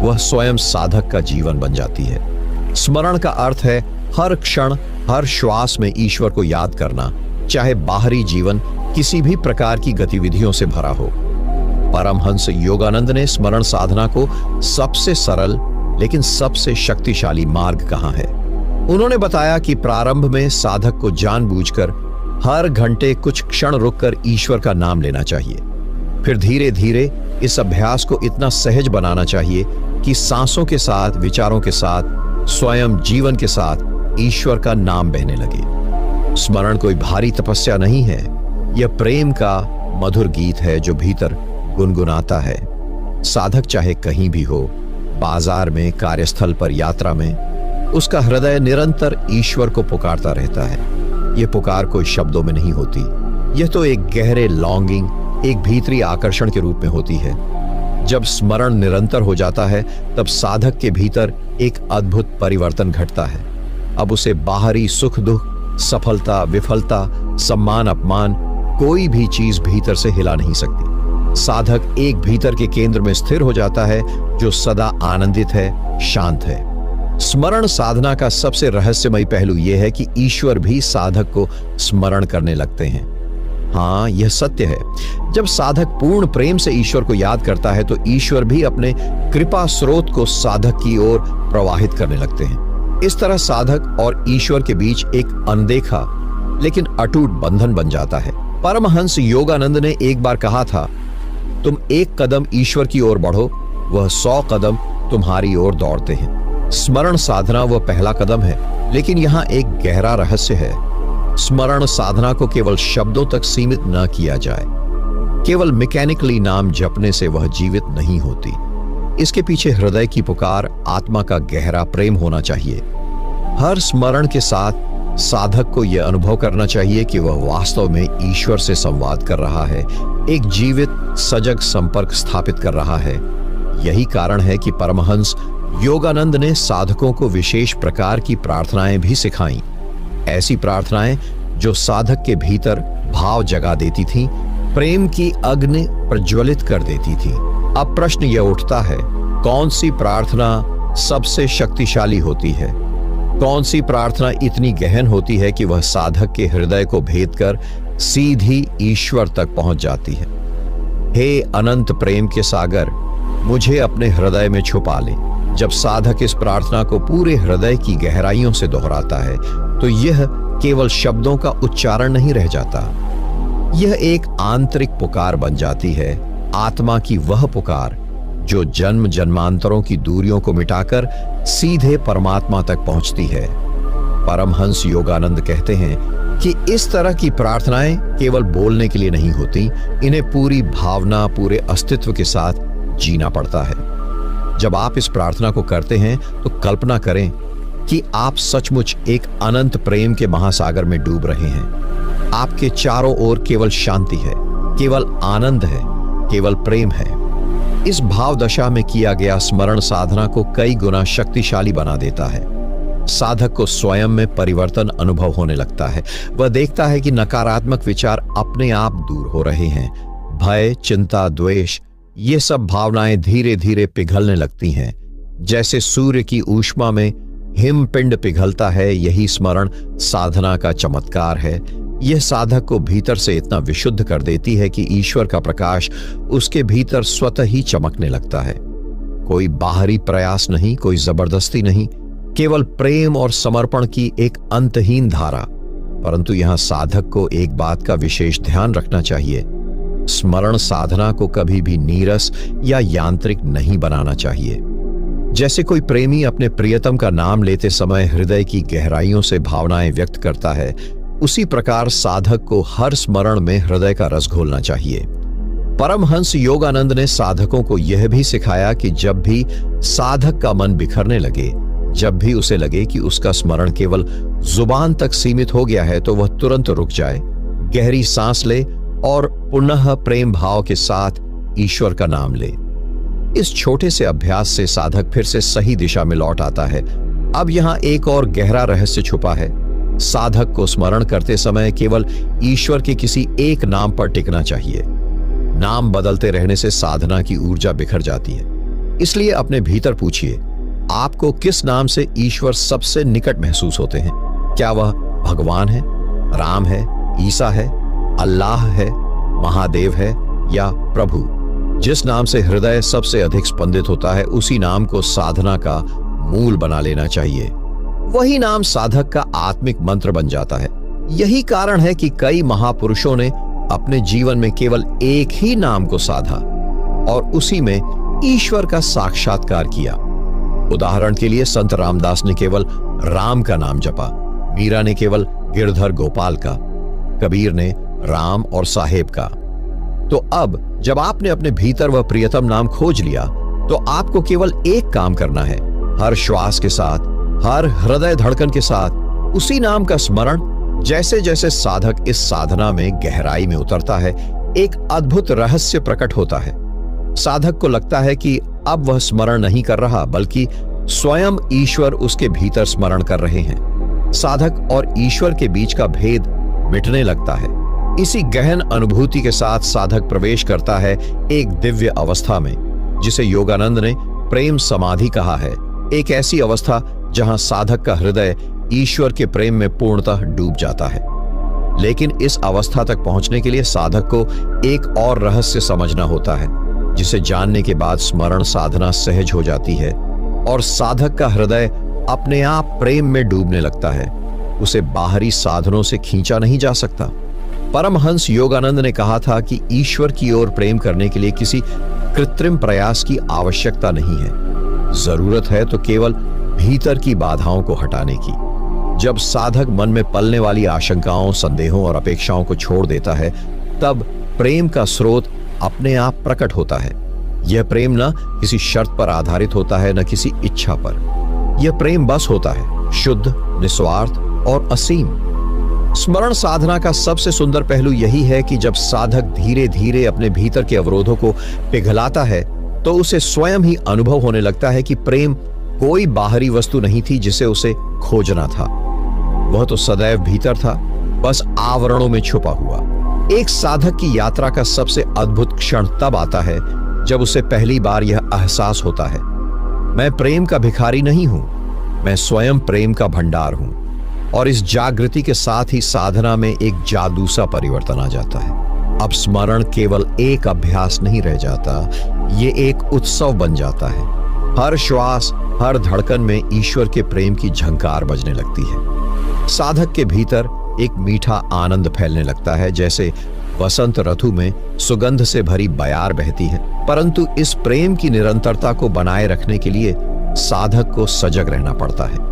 वह स्वयं साधक का जीवन बन जाती है। स्मरण का अर्थ है हर क्षण, हर श्वास में ईश्वर को याद करना, चाहे बाहरी जीवन किसी भी प्रकार की गतिविधियों से भरा हो। परमहंस योगानंद ने स्मरण साधना को सबसे सरल लेकिन सबसे शक्तिशाली मार्ग कहा है। उन्होंने बताया कि प्रारंभ में साधक को जानबूझकर हर घंटे कुछ क्षण रुककर ईश्वर का नाम लेना चाहिए। फिर धीरे धीरे इस अभ्यास को इतना सहज बनाना चाहिए कि सांसों के साथ, विचारों के साथ, स्वयं जीवन के साथ ईश्वर का नाम बहने लगे। स्मरण कोई भारी तपस्या नहीं है, यह प्रेम का मधुर गीत है जो भीतर गुनगुनाता है। साधक चाहे कहीं भी हो, बाजार में, कार्यस्थल पर, यात्रा में, उसका हृदय निरंतर ईश्वर को पुकारता रहता है। यह पुकार कोई शब्दों में नहीं होती, यह तो एक गहरे लॉन्गिंग, एक भीतरी आकर्षण के रूप में होती है। जब स्मरण निरंतर हो जाता है तब साधक के भीतर एक अद्भुत परिवर्तन घटता है। अब उसे बाहरी सुख दुख, सफलता, विफलता, सम्मान, अपमान, कोई भी चीज भीतर से हिला नहीं सकती। साधक एक भीतर के केंद्र में स्थिर हो जाता है जो सदा आनंदित है, शांत है। स्मरण साधना का सबसे रहस्यमयी पहलू यह है कि ईश्वर भी साधक को स्मरण करने लगते हैं। हाँ, यह सत्य है। जब साधक पूर्ण प्रेम से ईश्वर को याद करता है तो ईश्वर भी अपने कृपा स्रोत को साधक की ओर प्रवाहित करने लगते हैं। इस तरह साधक और ईश्वर के बीच एक अनदेखा लेकिन अटूट बंधन बन जाता है। परमहंस योगानंद ने एक बार कहा था, तुम एक कदम ईश्वर की ओर बढ़ो, वह 100 कदम तुम्हारी ओर दौड़ते हैं। स्मरण साधना वह पहला कदम है, लेकिन यहाँ एक गहरा रहस्य है। स्मरण साधना को केवल शब्दों तक सीमित न किया जाए। केवल मैकेनिकली नाम जपने से वह जीवित नहीं होती। इसके पीछे हृदय की पुकार, आत्मा का गहरा प्रेम होना चाहिए। हर स्मरण के साथ साधक को यह अनुभव करना चाहिए कि वह वास्तव में ईश्वर से संवाद कर रहा है, एक जीवित, सजग संपर्क स्थापित कर रहा है। यही कारण है कि परमहंस योगानंद ने साधकों को विशेष प्रकार की प्रार्थनाएं भी सिखाईं। ऐसी प्रार्थनाएं जो साधक के भीतर भाव जगा देती थीं, प्रेम की अग्नि प्रज्वलित कर देती थीं। अब प्रश्न यह उठता है, कौन सी प्रार्थना सबसे शक्तिशाली होती है? कौन सी प्रार्थना इतनी गहन होती है कि वह साधक के हृदय को भेद कर सीधी ईश्वर तक पहुंच जाती है। हे अनंत प्रेम के सागर, मुझे अपने हृदय में छुपा ले। जब साधक इस प्रार्थना को पूरे हृदय की गहराइयों से दोहराता है तो यह केवल शब्दों का उच्चारण नहीं रह जाता, यह एक आंतरिक पुकार बन जाती है, आत्मा की वह पुकार जो जन्म जन्मांतरों की दूरियों को मिटाकर सीधे परमात्मा तक पहुंचती है। परमहंस योगानंद कहते हैं कि इस तरह की प्रार्थनाएं केवल बोलने के लिए नहीं होती, इन्हें पूरी भावना, पूरे अस्तित्व के साथ जीना पड़ता है। जब आप इस प्रार्थना को करते हैं तो कल्पना करें कि आप सचमुच एक अनंत प्रेम के महासागर में डूब रहे हैं। आपके चारों ओर केवल शांति है, केवल आनंद है, केवल प्रेम है। इस भाव दशा में किया गया स्मरण साधना को कई गुना शक्तिशाली बना देता है। साधक को स्वयं में परिवर्तन अनुभव होने लगता है। वह देखता है कि नकारात्मक विचार अपने आप दूर हो रहे हैं। भय, चिंता, द्वेष, ये सब भावनाएं धीरे धीरे पिघलने लगती हैं। जैसे सूर्य की ऊष्मा में हिमपिंड पिघलता है, यही स्मरण साधना का चमत्कार है। यह साधक को भीतर से इतना विशुद्ध कर देती है कि ईश्वर का प्रकाश उसके भीतर स्वतः ही चमकने लगता है। कोई बाहरी प्रयास नहीं, कोई जबरदस्ती नहीं, केवल प्रेम और समर्पण की एक अंतहीन धारा। परंतु यहां साधक को एक बात का विशेष ध्यान रखना चाहिए, स्मरण साधना को कभी भी नीरस या यांत्रिक नहीं बनाना चाहिए। जैसे कोई प्रेमी अपने प्रियतम का नाम लेते समय हृदय की गहराइयों से भावनाएं व्यक्त करता है, उसी प्रकार साधक को हर स्मरण में हृदय का रस घोलना चाहिए। परमहंस योगानंद ने साधकों को यह भी सिखाया कि जब भी साधक का मन बिखरने लगे, जब भी उसे लगे कि उसका स्मरण केवल जुबान तक सीमित हो गया है, तो वह तुरंत रुक जाए, गहरी सांस ले और पुनः प्रेम भाव के साथ ईश्वर का नाम ले। इस छोटे से अभ्यास से साधक फिर से सही दिशा में लौट आता है। अब यहां एक और गहरा रहस्य छुपा है। साधक को स्मरण करते समय केवल ईश्वर के किसी एक नाम पर टिकना चाहिए। नाम बदलते रहने से साधना की ऊर्जा बिखर जाती है। इसलिए अपने भीतर पूछिए, आपको किस नाम से ईश्वर सबसे निकट महसूस होते हैं? क्या वह भगवान है, राम है, ईसा है, अल्लाह है, महादेव है या प्रभु? जिस नाम से हृदय सबसे अधिक स्पंदित होता है, उसी नाम को साधना का मूल बना लेना चाहिए। वही नाम साधक का आत्मिक मंत्र बन जाता है। यही कारण है कि कई महापुरुषों ने अपने जीवन में केवल एक ही नाम को साधा और उसी में ईश्वर का साक्षात्कार किया। उदाहरण के लिए संत रामदास ने केवल राम का नाम जपा, मीरा ने केवल गिरधर गोपाल का, कबीर ने राम और साहेब का। तो अब जब आपने अपने भीतर वह प्रियतम नाम खोज लिया, तो आपको केवल एक काम करना है। हर श्वास के साथ, हर हृदय धड़कन के साथ उसी नाम का स्मरण। जैसे जैसे साधक इस साधना में गहराई में उतरता है, एक अद्भुत रहस्य प्रकट होता है। साधक को लगता है कि अब वह स्मरण नहीं कर रहा, बल्कि स्वयं ईश्वर उसके भीतर स्मरण कर रहे हैं। साधक और ईश्वर के बीच का भेद मिटने लगता है। इसी गहन अनुभूति के साथ साधक प्रवेश करता है एक दिव्य अवस्था में, जिसे योगानंद ने प्रेम समाधि कहा है। एक ऐसी अवस्था जहां साधक का हृदय ईश्वर के प्रेम में पूर्णतः डूब जाता है। लेकिन इस अवस्था तक पहुंचने के लिए साधक को एक और रहस्य समझना होता है, जिसे जानने के बाद स्मरण साधना सहज हो जाती है और साधक का हृदय अपने आप प्रेम में डूबने लगता है। उसे बाहरी साधनों से खींचा नहीं जा सकता। परमहंस योगानंद ने कहा था कि ईश्वर की ओर प्रेम करने के लिए किसी कृत्रिम प्रयास की आवश्यकता नहीं है। जरूरत है तो केवल भीतर की बाधाओं को हटाने की। जब साधक मन में पलने वाली आशंकाओं, संदेहों और अपेक्षाओं को छोड़ देता है, तब प्रेम का स्रोत अपने आप प्रकट होता है। यह प्रेम न किसी शर्त पर आधारित होता है, न किसी इच्छा पर। यह प्रेम बस होता है, शुद्ध, निस्वार्थ और असीम। स्मरण साधना का सबसे सुंदर पहलू यही है कि जब साधक धीरे धीरे अपने भीतर के अवरोधों को पिघलाता है, तो उसे स्वयं ही अनुभव होने लगता है कि प्रेम कोई बाहरी वस्तु नहीं थी जिसे उसे खोजना था। वह तो सदैव भीतर था, बस आवरणों में छुपा हुआ। एक साधक की यात्रा का सबसे अद्भुत क्षण तब आता है जब उसे पहली बार यह एहसास होता है, मैं प्रेम का भिखारी नहीं हूं, मैं स्वयं प्रेम का भंडार हूं। और इस जागृति के साथ ही साधना में एक जादू सा परिवर्तन आ जाता है। अब स्मरण केवल एक अभ्यास नहीं रह जाता, ये एक उत्सव बन जाता है। हर श्वास, हर धड़कन में ईश्वर के प्रेम की झंकार बजने लगती है। साधक के भीतर एक मीठा आनंद फैलने लगता है, जैसे वसंत ऋतु में सुगंध से भरी बयार बहती है। परंतु इस प्रेम की निरंतरता को बनाए रखने के लिए साधक को सजग रहना पड़ता है।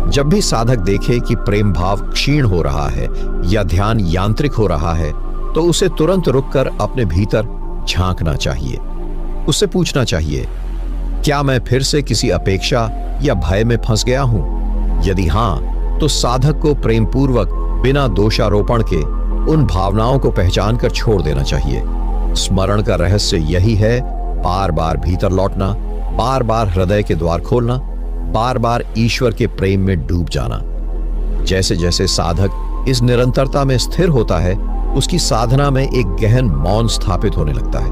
जब भी साधक देखे कि प्रेम भाव क्षीण हो रहा है या ध्यान यांत्रिक हो रहा है, तो उसे तुरंत रुककर अपने भीतर झांकना चाहिए। उससे पूछना चाहिए, क्या मैं फिर से किसी अपेक्षा या भय में फंस गया हूं? यदि हां, तो साधक को प्रेम पूर्वक बिना दोषारोपण के उन भावनाओं को पहचान कर छोड़ देना चाहिए। स्मरण का रहस्य यही है, बार बार भीतर लौटना, बार बार हृदय के द्वार खोलना, बार बार ईश्वर के प्रेम में डूब जाना। जैसे जैसे साधक इस निरंतरता में स्थिर होता है, उसकी साधना में एक गहन मौन स्थापित होने लगता है।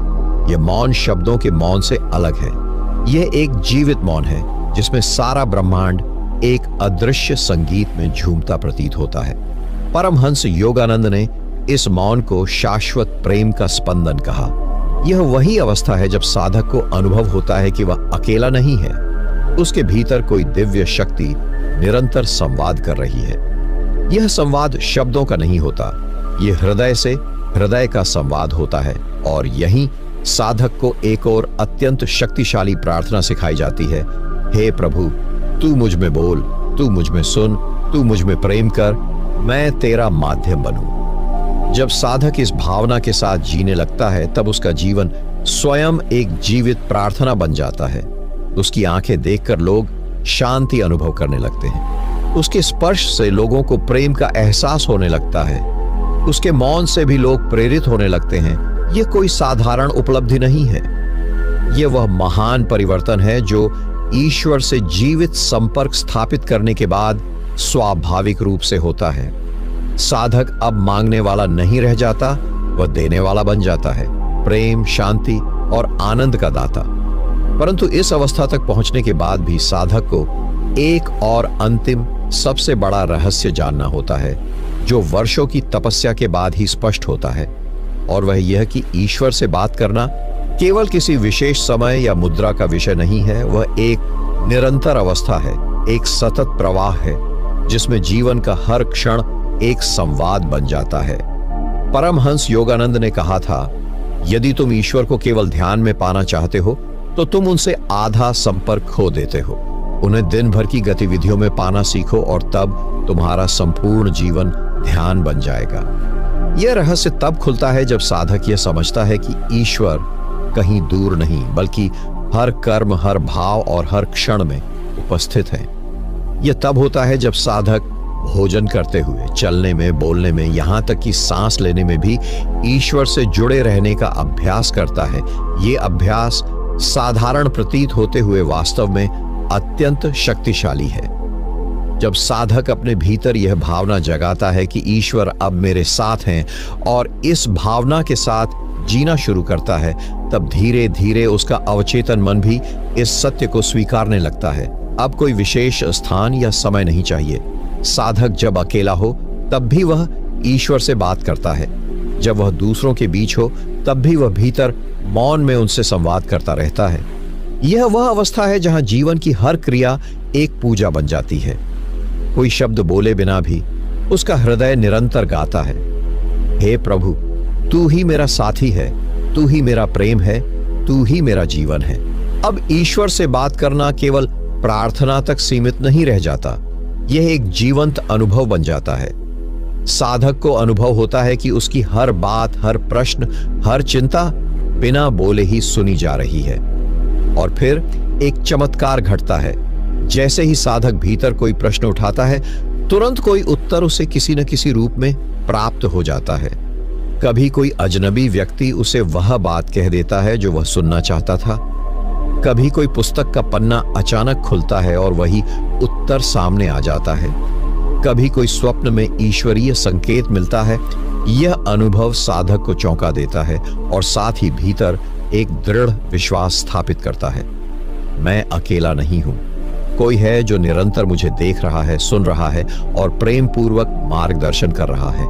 यह मौन शब्दों के मौन से अलग है। यह एक जीवित मौन है, जिसमें सारा ब्रह्मांड एक अदृश्य संगीत में झूमता प्रतीत होता है। परमहंस योगानंद ने इस मौन को शाश्वत प्रेम का स्पंदन कहा। यह वही अवस्था है जब साधक को अनुभव होता है कि वह अकेला नहीं है, उसके भीतर कोई दिव्य शक्ति निरंतर संवाद कर रही है। यह संवाद शब्दों का नहीं होता, यह हृदय से हृदय का संवाद होता है। और यही साधक को एक और अत्यंत शक्तिशाली प्रार्थना सिखाई जाती है, हे प्रभु, तू मुझ में बोल, तू मुझ में सुन, तू मुझ में प्रेम कर, मैं तेरा माध्यम बनूं। जब साधक इस भावना के साथ जीने लगता है, तब उसका जीवन स्वयं एक जीवित प्रार्थना बन जाता है। उसकी आंखें देखकर लोग शांति अनुभव करने लगते हैं। उसके स्पर्श से लोगों को प्रेम का एहसास होने लगता है। उसके मौन से भी लोग प्रेरित होने लगते हैं। यह कोई साधारण उपलब्धि नहीं है, यह वह महान परिवर्तन है जो ईश्वर से जीवित संपर्क स्थापित करने के बाद स्वाभाविक रूप से होता है। साधक अब मांगने वाला नहीं रह जाता, वह देने वाला बन जाता है, प्रेम, शांति और आनंद का दाता। परंतु इस अवस्था तक पहुंचने के बाद भी साधक को एक और अंतिम सबसे बड़ा रहस्य जानना होता है, जो वर्षों की तपस्या के बाद ही स्पष्ट होता है। और वह यह कि ईश्वर से बात करना केवल किसी विशेष समय या मुद्रा का विषय नहीं है, वह एक निरंतर अवस्था है, एक सतत प्रवाह है, जिसमें जीवन का हर क्षण एक संवाद बन जाता है। परमहंस योगानंद ने कहा था, यदि तुम ईश्वर को केवल ध्यान में पाना चाहते हो, तो तुम उनसे आधा संपर्क खो देते हो। उन्हें दिन भर की गतिविधियों में पाना सीखो और तब तुम्हारा संपूर्ण जीवन ध्यान बन जाएगा। यह रहस्य तब खुलता है जब साधक यह समझता है कि ईश्वर कहीं दूर नहीं, बल्कि हर कर्म, हर भाव और हर क्षण में उपस्थित है। यह तब होता है जब साधक भोजन करते हुए, चलने में, बोलने में, यहां तक कि सांस लेने में भी ईश्वर से जुड़े रहने का अभ्यास करता है। यह अभ्यास साधारण प्रतीत होते हुए वास्तव में अत्यंत शक्तिशाली है। जब साधक अपने भीतर यह भावना जगाता है कि ईश्वर अब मेरे साथ हैं और इस भावना के साथ जीना शुरू करता है, तब धीरे धीरे उसका अवचेतन मन भी इस सत्य को स्वीकारने लगता है। अब कोई विशेष स्थान या समय नहीं चाहिए। साधक जब अकेला हो तब भी वह ईश्वर से बात करता है, जब वह दूसरों के बीच हो तब भी वह भीतर मौन में उनसे संवाद करता रहता है। यह वह अवस्था है जहां जीवन की हर क्रिया एक पूजा बन जाती है। कोई शब्द बोले बिना भी उसका हृदय निरंतर गाता है, हे प्रभु, तू ही मेरा साथी है, तू ही मेरा प्रेम है, तू ही मेरा जीवन है। अब ईश्वर से बात करना केवल प्रार्थना तक सीमित नहीं रह जाता, यह एक जीवंत अनुभव बन जाता है। साधक को अनुभव होता है कि उसकी हर बात, हर प्रश्न, हर चिंता बिना बोले ही सुनी जा रही है। और फिर एक चमत्कार घटता है। जैसे ही साधक भीतर कोई प्रश्न उठाता है, तुरंत कोई उत्तर उसे किसी न किसी रूप में प्राप्त हो जाता है। कभी कोई अजनबी व्यक्ति उसे वह बात कह देता है जो वह सुनना चाहता था। कभी कोई पुस्तक का पन्ना अचानक खुलता है और वही उत्तर सामने आ जाता है। कभी कोई स्वप्न में ईश्वरीय संकेत मिलता है। यह अनुभव साधक को चौंका देता है और साथ ही भीतर एक दृढ़ विश्वास स्थापित करता है, मैं अकेला नहीं हूं। कोई है जो निरंतर मुझे देख रहा है, सुन रहा है और प्रेम पूर्वक मार्गदर्शन कर रहा है।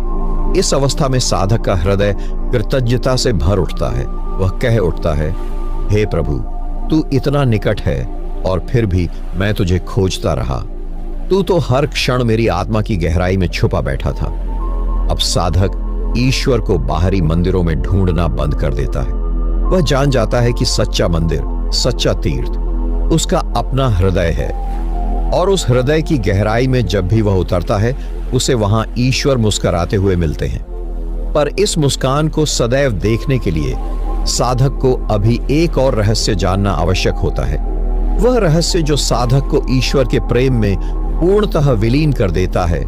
इस अवस्था में साधक का हृदय कृतज्ञता से भर उठता है। वह कह उठता है, हे प्रभु, तू इतना निकट है और फिर भी मैं तुझे खोजता रहा। तू तो हर क्षण मेरी आत्मा की गहराई में छुपा बैठा था। अब साधक ईश्वर को बाहरी मंदिरों में ढूंढना बंद कर देता है। वह जान जाता है कि सच्चा मंदिर, सच्चा तीर्थ उसका अपना हृदय है और उस हृदय की गहराई में जब भी वह उतरता है उसे वहां ईश्वर मुस्कुराते हुए मिलते हैं। पर इस मुस्कान को सदैव देखने के लिए साधक को अभी एक और रहस्य जानना आवश्यक होता है। वह रहस्य जो साधक को ईश्वर के प्रेम में पूर्णतः विलीन कर देता है।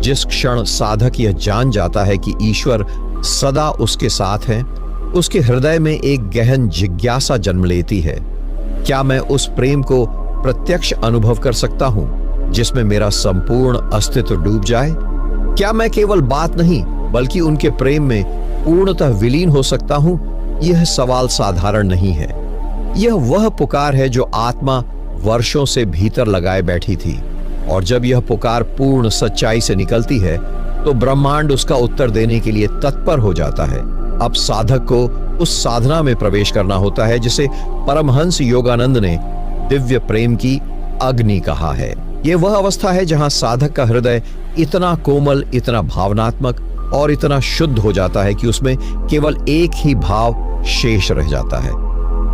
जिस क्षण साधक यह जान जाता है कि ईश्वर सदा उसके साथ है, उसके हृदय में एक गहन जिज्ञासा जन्म लेती है। क्या मैं उस प्रेम को प्रत्यक्ष अनुभव कर सकता हूं जिसमें मेरा संपूर्ण अस्तित्व डूब जाए? क्या मैं केवल बात नहीं बल्कि उनके प्रेम में पूर्णतः विलीन हो सकता हूं? यह सवाल साधारण नहीं है। यह वह पुकार है जो आत्मा वर्षों से भीतर लगाए बैठी थी, और जब यह पुकार पूर्ण सच्चाई से निकलती है तो ब्रह्मांड उसका उत्तर देने के लिए तत्पर हो जाता है। अब साधक को उस साधना में प्रवेश करना होता है जिसे परमहंस योगानंद ने दिव्य प्रेम की अग्नि कहा है। यह वह अवस्था है जहां साधक का हृदय इतना कोमल, इतना भावनात्मक और इतना शुद्ध हो जाता है कि उसमें केवल एक ही भाव शेष रह जाता है,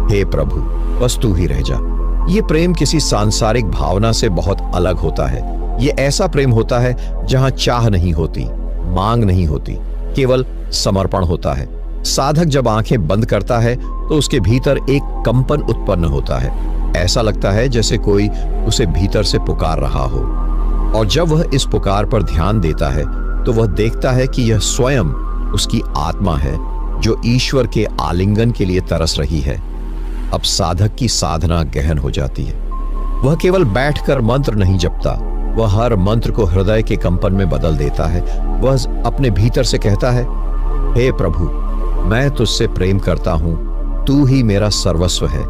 हे प्रभु, बस तू ही रह जा। यह प्रेम किसी सांसारिक भावना से बहुत अलग होता है। यह ऐसा प्रेम होता है जहां चाह नहीं होती, मांग नहीं होती, केवल समर्पण होता है। साधक जब आंखें बंद करता है तो उसके भीतर एक कंपन उत्पन्न होता है। ऐसा लगता है जैसे कोई उसे भीतर से पुकार रहा हो, और जब वह इस पुकार पर ध्यान देता है तो वह देखता है कि यह स्वयं उसकी आत्मा है जो ईश्वर के आलिंगन के लिए तरस रही है। अब साधक की साधना गहन हो जाती है। वह केवल बैठकर मंत्र नहीं जपता, वह हर मंत्र को हृदय के कंपन में बदल देता है। वह अपने भीतर से कहता है, हे प्रभु, मैं तुझसे प्रेम करता हूं, तू ही मेरा सर्वस्व है।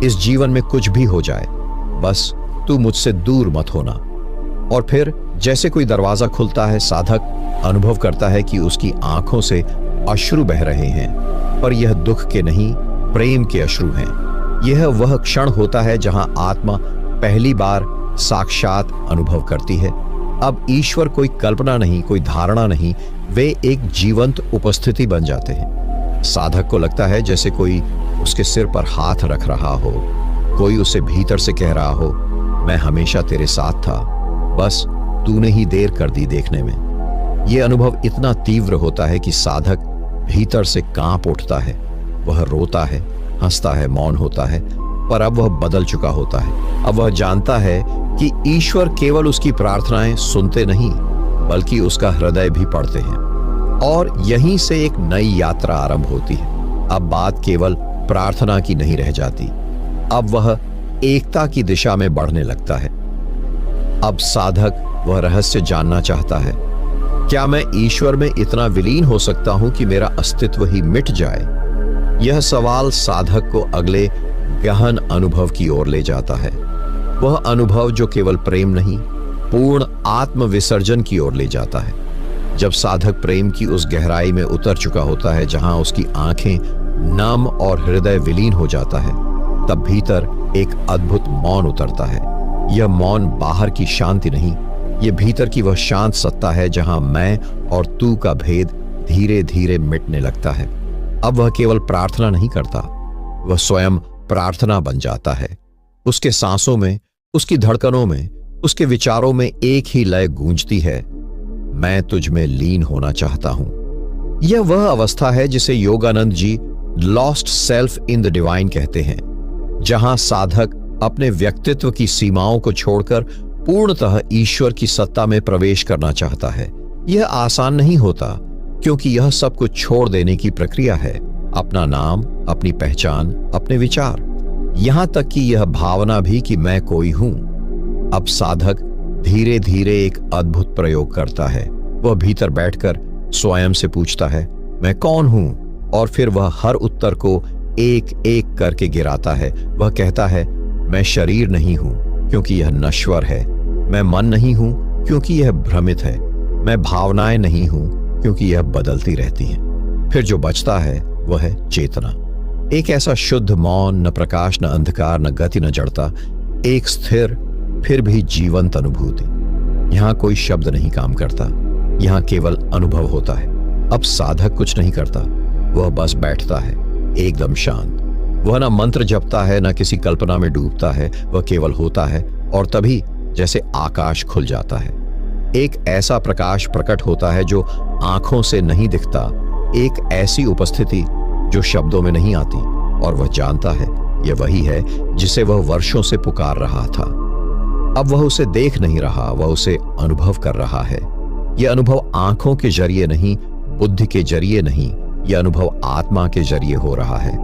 इस जीवन में कुछ भी हो जाए, बस तू मुझसे दूर मत होना। और फिर जैसे कोई दरवाजा खुलता है, साधक अनुभव करता है कि उसकी आंखों से अश्रु बह रहे हैं, पर यह दुख के नहीं, प्रेम के अश्रु हैं। यह वह क्षण होता है जहां आत्मा पहली बार साक्षात अनुभव करती है। अब ईश्वर कोई कल्पना नहीं, कोई धारणा नहीं, वे एक जीवंत उपस्थिति बन जाते हैं। साधक को लगता है जैसे कोई उसके सिर पर हाथ रख रहा हो, कोई उसे भीतर से कह रहा हो, मैं हमेशा तेरे साथ था, बस तूने ही देर कर दी देखने में। यह अनुभव इतना तीव्र होता है कि साधक भीतर से कांप उठता है। वह रोता है, हंसता है, मौन होता है, पर अब वह बदल चुका होता है। अब वह जानता है कि ईश्वर केवल उसकी प्रार्थनाएं सुनते नहीं बल्कि उसका हृदय भी पढ़ते हैं, और यहीं से एक नई यात्रा आरंभ होती है। अब बात केवल प्रार्थना की नहीं रह जाती, अब वह एकता की दिशा में बढ़ने लगता है। अब साधक वह रहस्य जानना चाहता है, क्या मैं ईश्वर में इतना विलीन हो सकता हूं कि मेरा अस्तित्व ही मिट जाए? यह सवाल साधक को अगले गहन अनुभव की ओर ले जाता है। वह अनुभव जो केवल प्रेम नहीं, पूर्ण आत्म विसर्जन की ओर ले जाता है। जब साधक प्रेम की उस गहराई में उतर चुका होता है जहां उसकी आंखें नम और हृदय विलीन हो जाता है, तब भीतर एक अद्भुत मौन उतरता है। यह मौन बाहर की शांति नहीं, यह भीतर की वह शांत सत्ता है जहां मैं और तू का भेद धीरे धीरे मिटने लगता है। अब वह केवल प्रार्थना नहीं करता, वह स्वयं प्रार्थना बन जाता है। उसके सांसों में, उसकी धड़कनों में, उसके विचारों में एक ही लय गूंजती है, मैं तुझ में लीन होना चाहता हूं। यह वह अवस्था है जिसे Yogananda ji lost self in the divine कहते हैं, जहां साधक अपने व्यक्तित्व की सीमाओं को छोड़कर पूर्णतः ईश्वर की सत्ता में प्रवेश करना चाहता है। यह आसान नहीं होता, क्योंकि यह सब कुछ छोड़ देने की प्रक्रिया है। अपना नाम, अपनी पहचान, अपने विचार, यहां तक कि यह भावना भी कि मैं कोई हूं। अब साधक धीरे धीरे एक अद्भुत प्रयोग करता है। वह भीतर बैठकर स्वयं से पूछता है, मैं कौन हूं? और फिर वह हर उत्तर को एक एक करके गिराता है। वह कहता है, मैं शरीर नहीं हूं, क्योंकि यह नश्वर है। मैं मन नहीं हूं क्योंकि यह भ्रमित है। मैं भावनाएं नहीं हूं क्योंकि यह बदलती रहती हैं। फिर जो बचता है वह है चेतना, एक ऐसा शुद्ध मौन, न प्रकाश, न अंधकार, न गति, न जड़ता, एक स्थिर फिर भी जीवंत अनुभूति। यहां कोई शब्द नहीं काम करता, यहां केवल अनुभव होता है। अब साधक कुछ नहीं करता, वह बस बैठता है एकदम शांत। वह ना मंत्र जपता है, ना किसी कल्पना में डूबता है, वह केवल होता है और तभी जैसे आकाश खुल जाता है। एक ऐसा प्रकाश प्रकट होता है जो आंखों से नहीं दिखता, एक ऐसी उपस्थिति जो शब्दों में नहीं आती, और वह जानता है यह वही है जिसे वह वर्षों से पुकार रहा था। अब वह उसे देख नहीं रहा, वह उसे अनुभव कर रहा है। यह अनुभव आंखों के जरिए नहीं, बुद्धि के जरिए नहीं, यह अनुभव आत्मा के जरिए हो रहा है।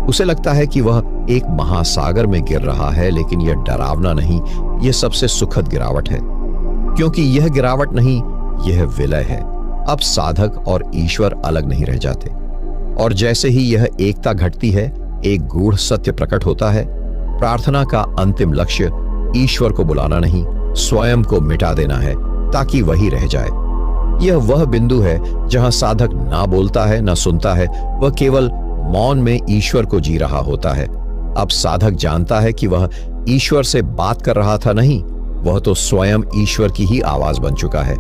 उसे लगता है कि वह एक महासागर में गिर रहा है, लेकिन यह डरावना नहीं, यह सबसे सुखद गिरावट है, क्योंकि यह गिरावट नहीं, यह विलय है। अब साधक और ईश्वर अलग नहीं रह जाते, और जैसे ही यह एकता घटती है, एक गूढ़ सत्य प्रकट होता है। प्रार्थना का अंतिम लक्ष्य ईश्वर को बुलाना नहीं, स्वयं को मिटा देना है ताकि वही रह जाए। यह वह बिंदु है जहां साधक ना बोलता है, ना सुनता है, वह केवल मौन में ईश्वर को जी रहा होता है। अब साधक जानता है कि वह ईश्वर से बात कर रहा था नहीं, वह तो स्वयं ईश्वर की ही आवाज बन चुका है,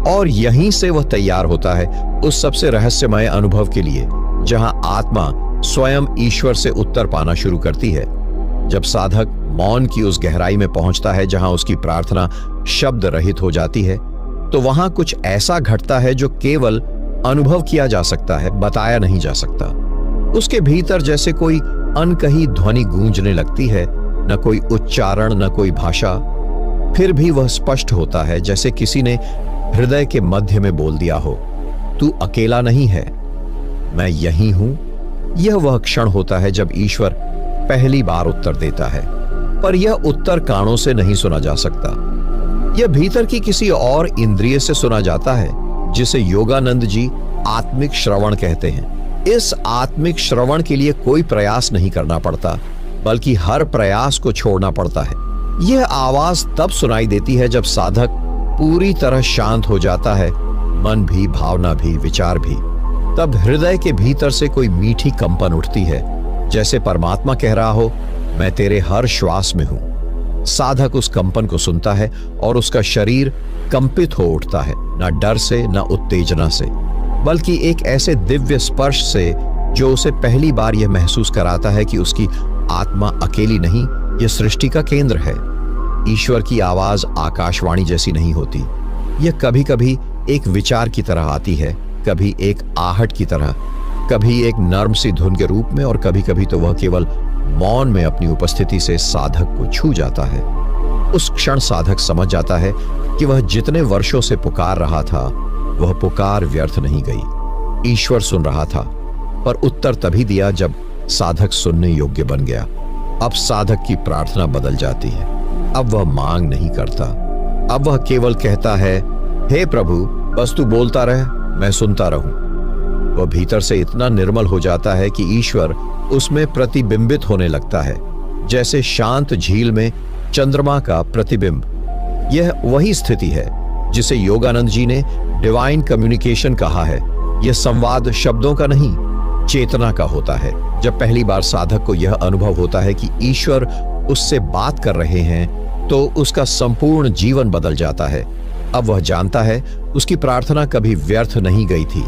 और यहीं से वह तैयार होता है उस सबसे रहस्यमय अनुभव के लिए जहां आत्मा स्वयं ईश्वर से उत्तर पाना शुरू करती है। जब साधक मौन की उस गहराई में पहुंचता है जहां उसकी प्रार्थना शब्द रहित हो जाती है, तो वहां कुछ ऐसा घटता है जो केवल अनुभव किया जा सकता है, बताया नहीं जा सकता। उसके भीतर जैसे कोई अनकही ध्वनि गूंजने लगती है, न कोई उच्चारण, न कोई भाषा, फिर भी वह स्पष्ट होता है, जैसे किसी ने हृदय के मध्य में बोल दिया हो, तू अकेला नहीं है, मैं यही हूं। यह वह क्षण होता है जब ईश्वर पहली बार उत्तर देता है, पर यह उत्तर कानों से नहीं सुना जा सकता। यह भीतर की किसी और इंद्रिय से सुना जाता है, जिसे योगानंद जी आत्मिक श्रवण कहते हैं। इस आत्मिक श्रवण के लिए कोई प्रयास नहीं करना पड़ता, बल्कि हर प्रयास को छोड़ना पड़ता है। यह आवाज तब सुनाई देती है जब साधक पूरी तरह शांत हो जाता है, मन भी, भावना भी, विचार भी। तब हृदय के भीतर से कोई मीठी कंपन उठती है, जैसे परमात्मा कह रहा हो, मैं तेरे हर श्वास में हूं। साधक उस कंपन को सुनता है और उसका शरीर कंपित हो उठता है, ना डर से, ना उत्तेजना से, बल्कि एक ऐसे दिव्य स्पर्श से जो उसे पहली बार यह महसूस कराता है कि उसकी आत्मा अकेली नहीं, यह सृष्टि का केंद्र है। ईश्वर की आवाज आकाशवाणी जैसी नहीं होती, यह कभी कभी एक विचार की तरह आती है, कभी एक आहट की तरह, कभी एक नर्म सी धुन के रूप में, और कभी कभी तो वह केवल मौन में अपनी उपस्थिति से साधक को छू जाता है। उस क्षण साधक समझ जाता है कि वह जितने वर्षों से पुकार रहा था, वह पुकार व्यर्थ नहीं गई। ईश्वर सुन रहा था, पर उत्तर तभी दिया जब साधक सुनने योग्य बन गया। अब साधक की प्रार्थना बदल जाती है। अब वह मांग नहीं करता, अब वह केवल कहता है, हे प्रभु, बस तू बोलता रह, मैं सुनता रहूं। वह भीतर से इतना निर्मल हो जाता है कि ईश्वर उसमें प्रतिबिंबित होने लगता है, जैसे शांत झील में चंद्रमा का प्रतिबिंब। यह वही स्थिति है जिसे योगानंद जी ने डिवाइन कम्युनिकेशन कहा है। यह संवाद शब्दों का नहीं, चेतना का होता है। जब पहली बार साधक को यह अनुभव होता है कि ईश्वर उससे बात कर रहे हैं, तो उसका संपूर्ण जीवन बदल जाता है। अब वह जानता है उसकी प्रार्थना कभी व्यर्थ नहीं गई थी।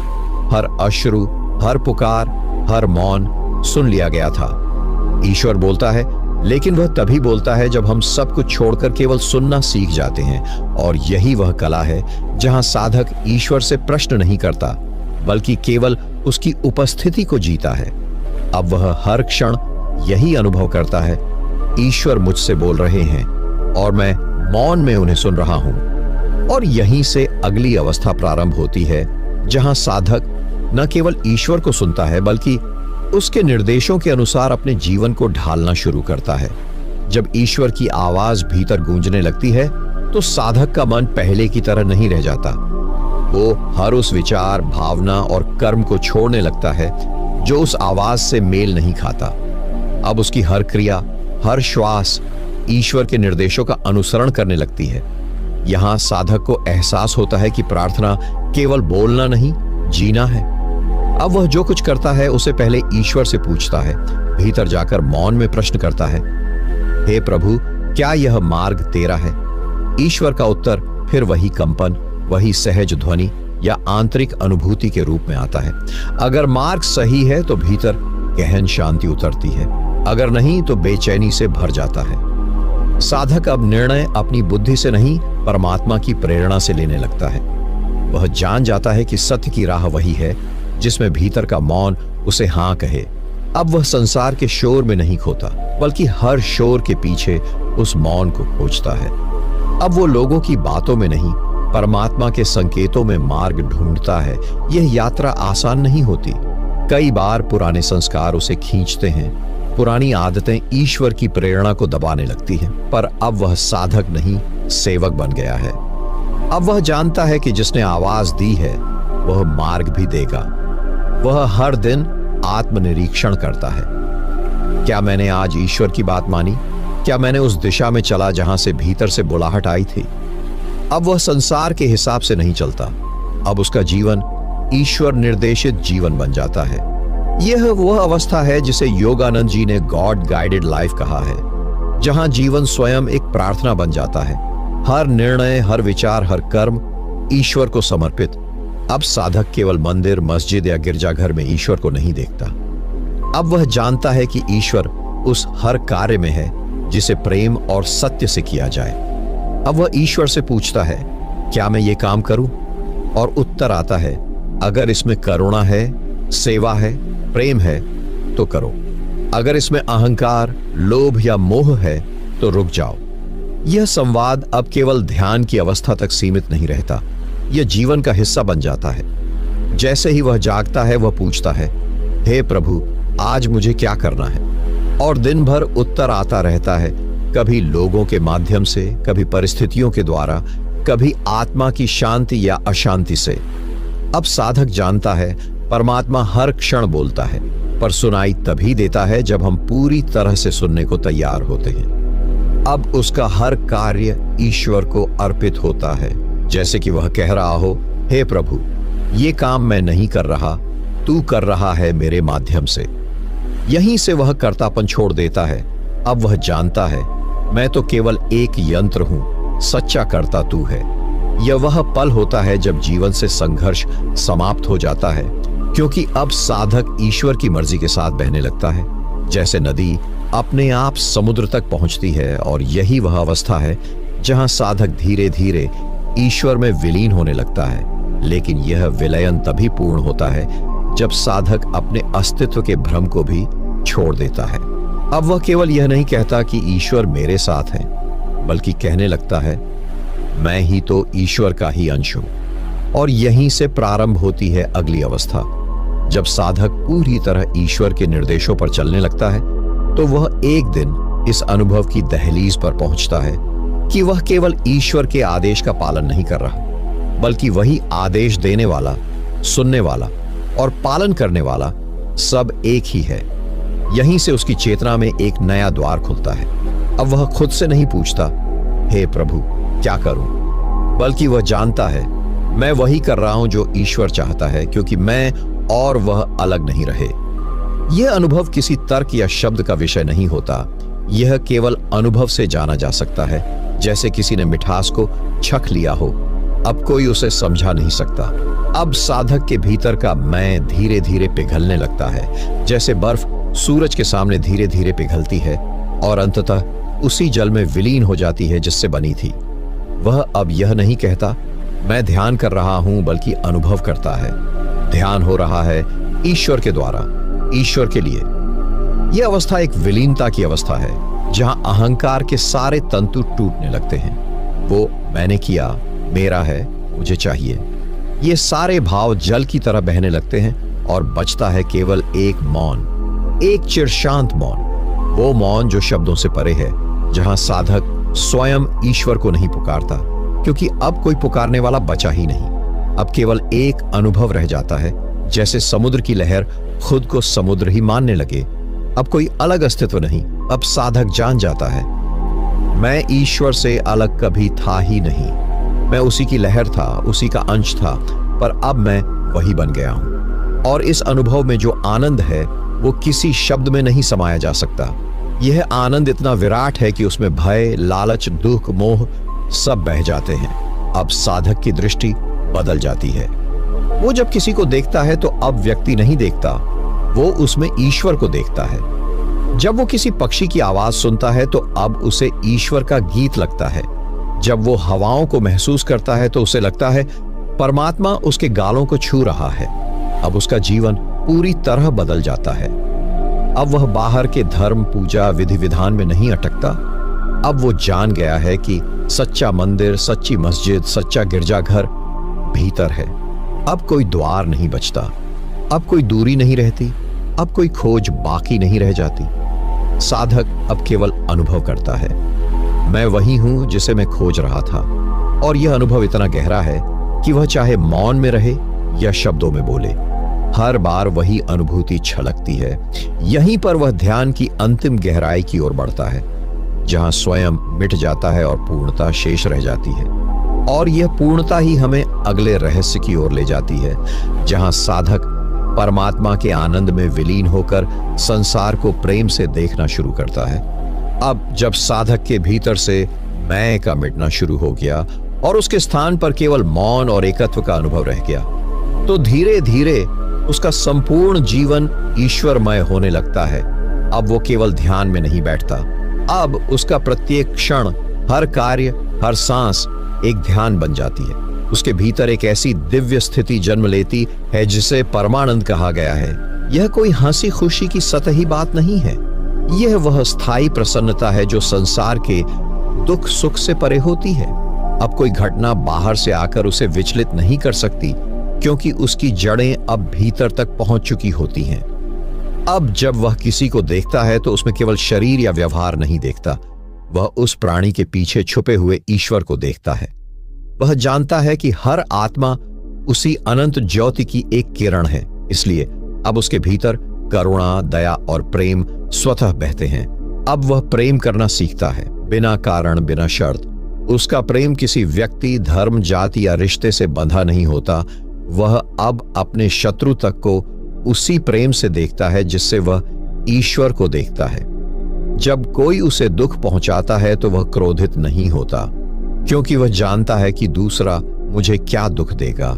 हर अश्रु, हर पुकार, हर मौन सुन लिया गया था। ईश्वर बोलता है, लेकिन वह तभी बोलता है जब हम सब कुछ छोड़कर केवल सुनना सीख जाते हैं। और यही वह कला है जहां साधक ईश्वर से प्रश्न नहीं करता, बल्कि केवल उसकी उपस्थिति को जीता है। अब वह हर क्षण यही अनुभव करता है, ईश्वर मुझसे बोल रहे हैं और मैं मौन में उन्हें सुन रहा हूं। और यहीं से अगली अवस्था प्रारंभ होती है, जहां साधक न केवल ईश्वर को सुनता है, बल्कि उसके निर्देशों के अनुसार अपने जीवन को ढालना शुरू करता है। जब ईश्वर की आवाज भीतर गूंजने लगती है, तो साधक का मन पहले की तरह नहीं रह जाता। वो हर उस विचार, भावना और कर्म को छोड़ने लगता है जो उस आवाज से मेल नहीं खाता। अब उसकी हर क्रिया, हर श्वास ईश्वर के निर्देशों का अनुसरण करने लगती है। यहां साधक को एहसास होता है कि प्रार्थना केवल बोलना नहीं, जीना है। अब वह जो कुछ करता है उसे पहले ईश्वर से पूछता है, भीतर जाकर मौन में प्रश्न करता है, हे प्रभु, क्या यह मार्ग तेरा है? ईश्वर का उत्तर फिर वही कंपन, वही सहज ध्वनि या आंतरिक अनुभूति के रूप में आता है। अगर मार्ग सही है तो भीतर गहन शांति उतरती है, अगर नहीं तो बेचैनी से भर जाता है। साधक अब निर्णय अपनी बुद्धि से नहीं, परमात्मा की प्रेरणा से लेने लगता है। वह जान जाता है कि सत्य की राह वही है जिसमें भीतर का मौन उसे हां कहे। अब वह संसार के शोर में नहीं खोता, बल्कि हर शोर के पीछे उस मौन को खोजता है। अब वो लोगों की बातों में नहीं, परमात्मा के संकेतों में मार्ग ढूंढता है। यह यात्रा आसान नहीं होती। कई बार पुराने संस्कार उसे खींचते हैं, पुरानी आदतें ईश्वर की प्रेरणा को दबाने लगती हैं, पर अब वह साधक नहीं, सेवक बन गया है। अब वह जानता है कि जिसने आवाज दी है वह मार्ग भी देगा। वह हर दिन आत्मनिरीक्षण करता है। क्या मैंने आज ईश्वर की बात मानी? क्या मैंने उस दिशा में चला जहां से भीतर से बुलाहट आई थी? अब वह संसार के हिसाब से नहीं चलता। अब उसका जीवन ईश्वर निर्देशित जीवन बन जाता है। यह वह अवस्था है जिसे योगानंद जी ने गॉड गाइडेड लाइफ कहा है, जहां जीवन स्वयं एक प्रार्थना बन जाता है। हर निर्णय, हर विचार, हर कर्म ईश्वर को समर्पित। अब साधक केवल मंदिर, मस्जिद या गिरजाघर में ईश्वर को नहीं देखता। अब वह जानता है कि ईश्वर उस हर कार्य में है जिसे प्रेम और सत्य से किया जाए। अब वह ईश्वर से पूछता है, क्या मैं ये काम करूं? और उत्तर आता है, अगर इसमें करुणा है, सेवा है, प्रेम है तो करो। अगर इसमें अहंकार, लोभ या मोह है तो रुक जाओ। यह संवाद अब केवल ध्यान की अवस्था तक सीमित नहीं रहता, यह जीवन का हिस्सा बन जाता है। जैसे ही वह जागता है वह पूछता है, हे प्रभु, आज मुझे क्या करना है? और दिन भर उत्तर आता रहता है, कभी लोगों के माध्यम से, कभी परिस्थितियों के द्वारा, कभी आत्मा की शांति या अशांति से। अब साधक जानता है परमात्मा हर क्षण बोलता है, पर सुनाई तभी देता है जब हम पूरी तरह से सुनने को तैयार होते हैं। अब उसका हर कार्य ईश्वर को अर्पित होता है, जैसे कि वह कह रहा हो, हे प्रभु, ये काम मैं नहीं कर रहा, तू कर रहा है मेरे माध्यम से। यहीं से वह कर्तापन छोड़ देता है। अब वह जानता है, मैं तो केवल एक यंत्र हूं, सच्चा कर्ता तू है। यह वह पल होता है जब जीवन से संघर्ष समाप्त हो जाता है, क्योंकि अब साधक ईश्वर की मर्जी के साथ बहने लगता है, जैसे नदी अपने आप समुद्र तक पहुंचती है। और यही वह अवस्था है जहां साधक धीरे धीरे ईश्वर में विलीन होने लगता है। लेकिन यह विलयन तभी पूर्ण होता है जब साधक अपने अस्तित्व के भ्रम को भी छोड़ देता है। अब वह केवल यह नहीं कहता कि ईश्वर मेरे साथ है, बल्कि कहने लगता है, मैं ही तो ईश्वर का ही अंश हूं। और यहीं से प्रारंभ होती है अगली अवस्था। जब साधक पूरी तरह ईश्वर के निर्देशों पर चलने लगता है तो वह एक दिन इस अनुभव की दहलीज पर पहुंचता है कि वह केवल ईश्वर के आदेश का पालन नहीं कर रहा, बल्कि वही आदेश देने वाला, सुनने वाला और पालन करने वाला सब एक ही है। यहीं से उसकी चेतना में एक नया द्वार खुलता है। अब वह खुद से नहीं पूछता, हे प्रभु क्या करूं, बल्कि वह जानता है, मैं वही कर रहा हूं जो ईश्वर चाहता है, क्योंकि मैं और वह अलग नहीं रहे। यह अनुभव किसी तर्क या शब्द का विषय नहीं होता, यह केवल अनुभव से जाना जा सकता है। जैसे किसी ने मिठास को छक लिया हो, अब कोई उसे समझा नहीं सकता। अब साधक के भीतर का मैं धीरे धीरे पिघलने लगता है, जैसे बर्फ सूरज के सामने धीरे धीरे पिघलती है और अंततः उसी जल में विलीन हो जाती है जिससे बनी थी। वह अब यह नहीं कहता, मैं ध्यान कर रहा हूं, बल्कि अनुभव करता है। ध्यान हो रहा है ईश्वर के द्वारा, ईश्वर के लिए। यह अवस्था एक विलीनता की अवस्था है, जहां अहंकार के सारे तंतु टूटने लगते हैं। वो मैंने किया, मेरा है, मुझे चाहिए, ये सारे भाव जल की तरह बहने लगते हैं और बचता है केवल एक मौन, एक चिरशांत मौन। वो मौन जो शब्दों से परे है, जहां साधक स्वयं ईश्वर को नहीं पुकारता, क्योंकि अब कोई पुकारने वाला बचा ही नहीं। अब केवल एक अनुभव रह जाता है, जैसे समुद्र की लहर खुद को समुद्र ही मानने लगे। अब कोई अलग अस्तित्व नहीं। अब साधक जान जाता है, मैं ईश्वर से अलग कभी था ही नहीं। मैं उसी की लहर था, उसी का अंश था, पर अब मैं वही बन गया हूं। और इस अनुभव में जो आनंद है वो किसी शब्द में नहीं समाया जा सकता। यह आनंद इतना विराट है कि उसमें भय, लालच, दुख, मोह सब बह जाते हैं। अब साधक की दृष्टि बदल जाती है। वो जब किसी को देखता है तो अब व्यक्ति नहीं देखता, वो उसमें ईश्वर को देखता है। जब वो किसी पक्षी की आवाज सुनता है तो अब उसे ईश्वर का गीत लगता है। जब वो हवाओं को महसूस करता है तो उसे लगता है परमात्मा उसके गालों को छू रहा है। अब उसका जीवन पूरी तरह बदल जाता है। अब वह बाहर के धर्म, पूजा, विधि विधान में नहीं अटकता। अब वो जान गया है कि सच्चा मंदिर, सच्ची मस्जिद, सच्चा गिरजाघर भीतर है। अब कोई द्वार नहीं बचता, अब कोई दूरी नहीं रहती, अब कोई खोज बाकी नहीं रह जाती। साधक अब केवल अनुभव करता है, मैं वही हूं जिसे मैं खोज रहा था। और यह अनुभव इतना गहरा है कि वह चाहे मौन में रहे या शब्दों में बोले, हर बार वही अनुभूति छलकती है। यहीं पर वह ध्यान की अंतिम गहराई की ओर बढ़ता है, जहां स्वयं मिट जाता है और पूर्णता शेष रह जाती है। और यह पूर्णता ही हमें अगले रहस्य की ओर ले जाती है, जहां साधक परमात्मा के आनंद में विलीन होकर संसार को प्रेम से देखना शुरू करता है। अब जब साधक के भीतर से मैं का मिटना शुरू हो गया और उसके स्थान पर केवल मौन और एकत्व का अनुभव रह गया, तो धीरे धीरे उसका संपूर्ण जीवन ईश्वरमय होने लगता है। अब वो केवल ध्यान में नहीं बैठता, अब उसका प्रत्येक क्षण, हर कार्य, हर सांस एक ध्यान बन जाती है। उसके भीतर एक ऐसी दिव्य स्थिति जन्म लेती है जिसे परमानंद कहा गया है। यह कोई हंसी खुशी की सतही बात नहीं है, यह वह स्थायी प्रसन्नता है जो संसार के दुख सुख से परे होती है। अब कोई घटना बाहर से आकर उसे विचलित नहीं कर सकती, क्योंकि उसकी जड़ें अब भीतर तक पहुंच चुकी होती हैं। अब जब वह किसी को देखता है तो उसमें केवल शरीर या व्यवहार नहीं देखता, वह उस प्राणी के पीछे छुपे हुए ईश्वर को देखता है। वह जानता है कि हर आत्मा उसी अनंत ज्योति की एक किरण है, इसलिए अब उसके भीतर करुणा, दया और प्रेम स्वतः बहते हैं। अब वह प्रेम करना सीखता है, बिना कारण, बिना शर्त। उसका प्रेम किसी व्यक्ति, धर्म, जाति या रिश्ते से बंधा नहीं होता। वह अब अपने शत्रु तक को उसी प्रेम से देखता है जिससे वह ईश्वर को देखता है। जब कोई उसे दुख पहुंचाता है तो वह क्रोधित नहीं होता, क्योंकि वह जानता है कि दूसरा मुझे क्या दुख देगा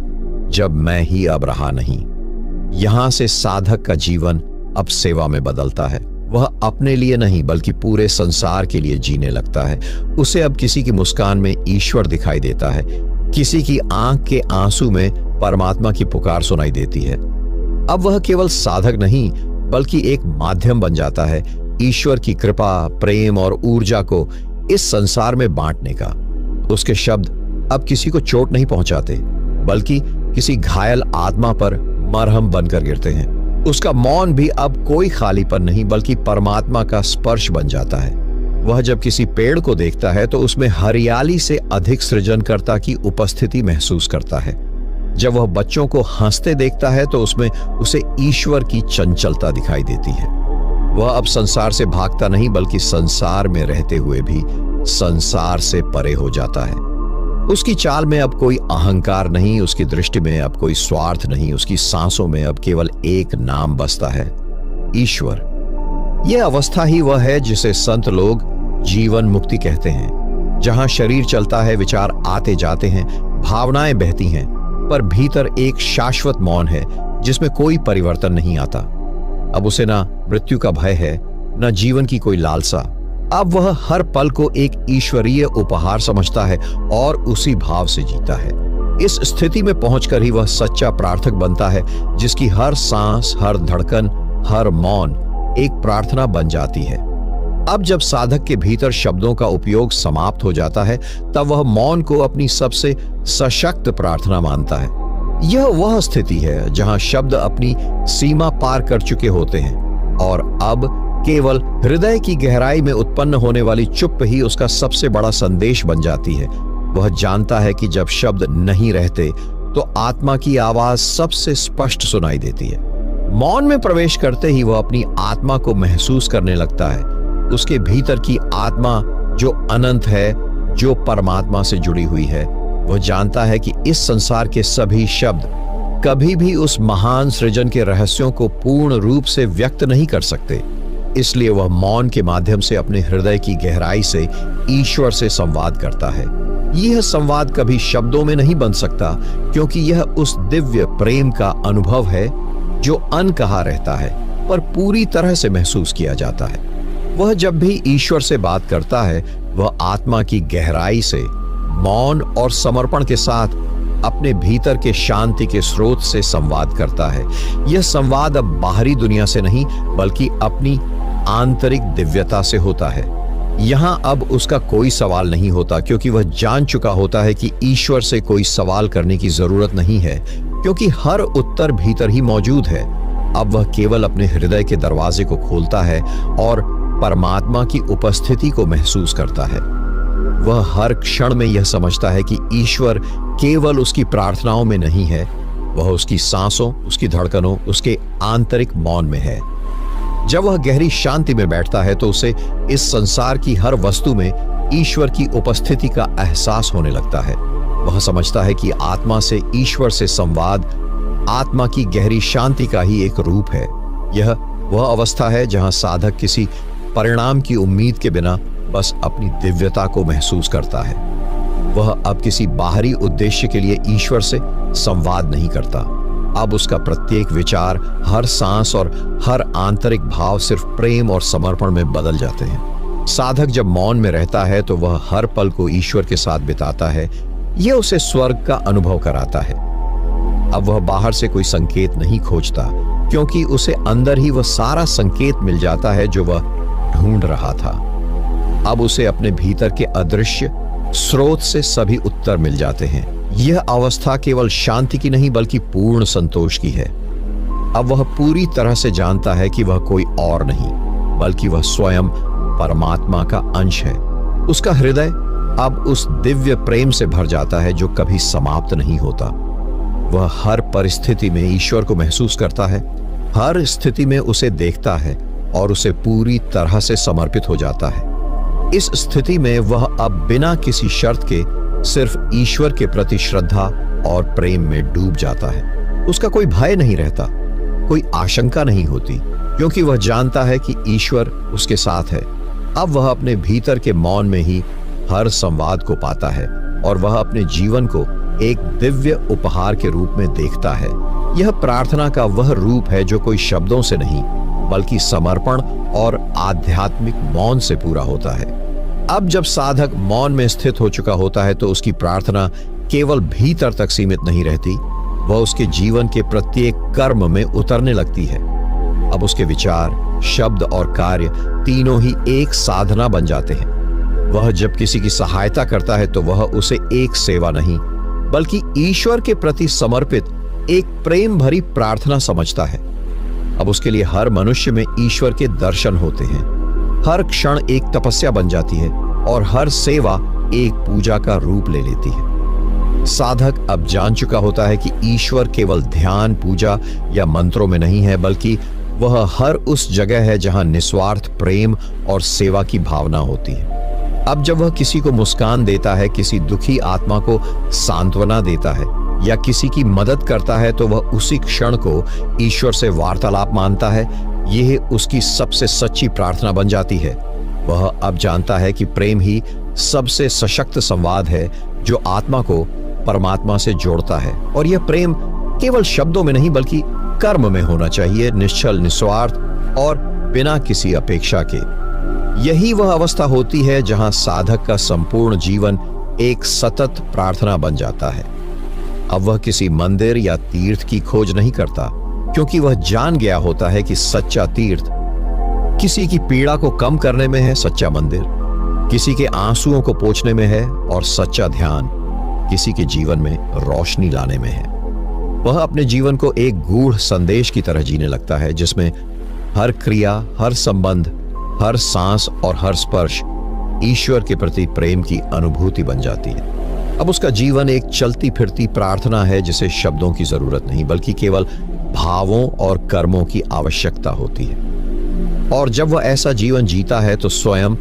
जब मैं ही अब रहा नहीं। यहां से साधक का जीवन अब सेवा में बदलता है। वह अपने लिए नहीं बल्कि पूरे संसार के लिए जीने लगता है। उसे अब किसी की मुस्कान में ईश्वर दिखाई देता है, किसी की आंख के आंसू में परमात्मा की पुकार सुनाई देती है। अब वह केवल साधक नहीं बल्कि एक माध्यम बन जाता है ईश्वर की कृपा, प्रेम और ऊर्जा को इस संसार में बांटने का। उसके शब्द अब किसी को चोट नहीं पहुंचाते, बल्कि किसी घायल आत्मा पर मरहम बनकर गिरते हैं। उसका मौन भी अब कोई खालीपन नहीं बल्कि परमात्मा का स्पर्श बन जाता है। वह जब किसी पेड़ को देखता है तो उसमें हरियाली से अधिक सृजनकर्ता की उपस्थिति महसूस करता है। जब वह बच्चों को हंसते देखता है तो उसमें उसे ईश्वर की चंचलता दिखाई देती है। वह अब संसार से भागता नहीं बल्कि संसार में रहते हुए भी संसार से परे हो जाता है। उसकी चाल में अब कोई अहंकार नहीं, उसकी दृष्टि में अब कोई स्वार्थ नहीं, उसकी सांसों में अब केवल एक नाम बसता है, ईश्वर। यह अवस्था ही वह है जिसे संत लोग जीवन मुक्ति कहते हैं, जहां शरीर चलता है, विचार आते जाते हैं, भावनाएं बहती हैं, पर भीतर एक शाश्वत मौन है जिसमें कोई परिवर्तन नहीं आता। अब उसे ना मृत्यु का भय है, न जीवन की कोई लालसा। अब वह हर पल को एक ईश्वरीय उपहार समझता है और उसी भाव से जीता है। इस स्थिति में पहुंचकर ही वह सच्चा प्रार्थक बनता है, जिसकी हर सांस, हर धड़कन, हर मौन एक प्रार्थना बन जाती है। अब जब साधक के भीतर शब्दों का उपयोग समाप्त हो जाता है, तब वह मौन को अपनी सबसे सशक्त प्रार्थना मानता है। यह वह स्थिति है जहां शब्द अपनी सीमा पार कर चुके होते हैं और अब केवल हृदय की गहराई में उत्पन्न होने वाली चुप ही उसका सबसे बड़ा संदेश बन जाती है। वह जानता है कि जब शब्द नहीं रहते तो आत्मा की आवाज सबसे स्पष्ट सुनाई देती है। मौन में प्रवेश करते ही वह अपनी आत्मा को महसूस करने लगता है। उसके भीतर की आत्मा जो अनंत है, जो परमात्मा से जुड़ी हुई है। वह जानता है कि इस संसार के सभी शब्द कभी भी उस महान सृजन के रहस्यों को पूर्ण रूप से व्यक्त नहीं कर सकते। इसलिए वह मौन के माध्यम से अपने हृदय की गहराई से ईश्वर से संवाद करता है। यह संवाद कभी शब्दों में नहीं बन सकता, क्योंकि यह उस दिव्य प्रेम का अनुभव है जो अनकहा रहता है पर पूरी तरह से महसूस किया जाता है। वह जब भी ईश्वर से बात करता है, वह आत्मा की गहराई से मौन और समर्पण के साथ अपने भीतर के शांति के स्रोत से संवाद करता है। यह संवाद अब बाहरी दुनिया से नहीं, बल्कि अपनी आंतरिक दिव्यता से होता है। यहां अब उसका कोई सवाल नहीं होता, क्योंकि वह जान चुका होता है कि ईश्वर से कोई सवाल करने की जरूरत नहीं है, क्योंकि हर उत्तर भीतर ही मौजूद है। अब वह केवल अपने हृदय के दरवाजे को खोलता है और परमात्मा की उपस्थिति को महसूस करता है। वह हर क्षण में यह समझता है कि ईश्वर केवल उसकी प्रार्थनाओं में नहीं है, वह उसकी सांसों, उसकी धड़कनों, उसके आंतरिक मौन में है। जब वह गहरी शांति में बैठता है तो उसे इस संसार की हर वस्तु में ईश्वर की उपस्थिति का एहसास होने लगता है। वह समझता है कि आत्मा से ईश्वर से संवाद आत्मा की गहरी शांति का ही एक रूप है। यह वह अवस्था है जहां साधक किसी परिणाम की उम्मीद के बिना बस अपनी दिव्यता को महसूस करता है। वह अब किसी बाहरी उद्देश्य के लिए ईश्वर से संवाद नहीं करता। अब उसका प्रत्येक विचार, हर सांस और हर आंतरिक भाव सिर्फ प्रेम और समर्पण में बदल जाते हैं। साधक जब मौन में रहता है तो वह हर पल को ईश्वर के साथ बिताता है। यह उसे स्वर्ग का अनुभव कराता है। अब वह बाहर से कोई संकेत नहीं खोजता, क्योंकि उसे अंदर ही वह सारा संकेत मिल जाता है जो वह ढूंढ रहा था। अब उसे अपने भीतर के अदृश्य स्रोत से सभी उत्तर मिल जाते हैं। यह अवस्था केवल शांति की नहीं, बल्कि पूर्ण संतोष की है। अब वह पूरी तरह से जानता है कि वह कोई और नहीं, बल्कि वह स्वयं परमात्मा का अंश है। उसका हृदय अब उस दिव्य प्रेम से भर जाता है जो कभी समाप्त नहीं होता। वह हर परिस्थिति में ईश्वर को महसूस करता है, हर स्थिति में उसे देखता है और उसे पूरी तरह से समर्पित हो जाता है। इस स्थिति में वह अब बिना किसी शर्त के सिर्फ ईश्वर के प्रति श्रद्धा और प्रेम में डूब जाता है। उसका कोई भय नहीं रहता, कोई आशंका नहीं होती, क्योंकि वह जानता है कि ईश्वर उसके साथ है। अब वह अपने भीतर के मौन में ही हर संवाद को पाता है और वह अपने जीवन को एक दिव्य उपहार के रूप में देखता है। यह प्रार्थना का वह रूप है जो कोई शब्दों से नहीं, बल्कि समर्पण और आध्यात्मिक मौन से पूरा होता है। अब जब साधक मौन में स्थित हो चुका होता है तो उसकी प्रार्थना केवल भीतर तक सीमित नहीं रहती, वह उसके जीवन के प्रत्येक कर्म में उतरने लगती है। अब उसके विचार, शब्द और कार्य तीनों ही एक साधना बन जाते हैं। वह जब किसी की सहायता करता है तो वह उसे एक सेवा नहीं, बल्कि ईश्वर के प्रति समर्पित एक प्रेम भरी प्रार्थना समझता है। अब उसके लिए हर मनुष्य में ईश्वर के दर्शन होते हैं। हर क्षण एक तपस्या बन जाती है और हर सेवा एक पूजा का रूप ले लेती है। साधक अब जान चुका होता है कि ईश्वर केवल ध्यान, पूजा या मंत्रों में नहीं है, बल्कि वह हर उस जगह है जहां निस्वार्थ प्रेम और सेवा की भावना होती है। अब जब वह किसी को मुस्कान देता है, किसी दुखी आत्मा को सांत्वना देता है या किसी की मदद करता है, तो वह उसी क्षण को ईश्वर से वार्तालाप मानता है। यह उसकी सबसे सच्ची प्रार्थना बन जाती है। वह अब जानता है कि प्रेम ही सबसे सशक्त संवाद है जो आत्मा को परमात्मा से जोड़ता है। और यह प्रेम केवल शब्दों में नहीं, बल्कि कर्म में होना चाहिए, निश्चल, निस्वार्थ और बिना किसी अपेक्षा के। यही वह अवस्था होती है जहां साधक का संपूर्ण जीवन एक सतत प्रार्थना बन जाता है। अब वह किसी मंदिर या तीर्थ की खोज नहीं करता, क्योंकि वह जान गया होता है कि सच्चा तीर्थ किसी की पीड़ा को कम करने में है, सच्चा मंदिर किसी के आंसुओं को पोंछने में है और सच्चा ध्यान किसी के जीवन में रोशनी लाने में है। वह अपने जीवन को एक गूढ़ संदेश की तरह जीने लगता है, जिसमें हर क्रिया, हर संबंध, हर सांस और हर स्पर्श ईश्वर के प्रति प्रेम की अनुभूति बन जाती है। अब उसका जीवन एक चलती फिरती प्रार्थना है, जिसे शब्दों की जरूरत नहीं, बल्कि केवल भावों और कर्मों की आवश्यकता होती है। और जब वह ऐसा जीवन जीता है तो स्वयं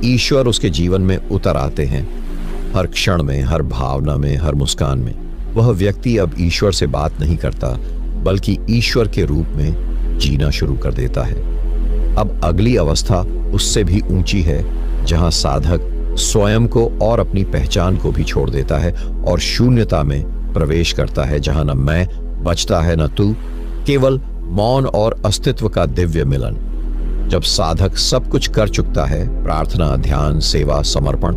ईश्वर उसके जीवन में उतर आते हैं। हर क्षण में, हर भावना में, हर मुस्कान में वह व्यक्ति अब ईश्वर से बात नहीं करता, बल्कि ईश्वर के रूप में जीना शुरू कर देता है। अब अगली अवस्था उससे भी ऊंची है, जहां साधक स्वयं को और अपनी पहचान को भी छोड़ देता है और शून्यता में प्रवेश करता है, जहां न मैं बचता है न तू, केवल मौन और अस्तित्व का दिव्य मिलन। जब साधक सब कुछ कर चुकता है, प्रार्थना, ध्यान, सेवा, समर्पण,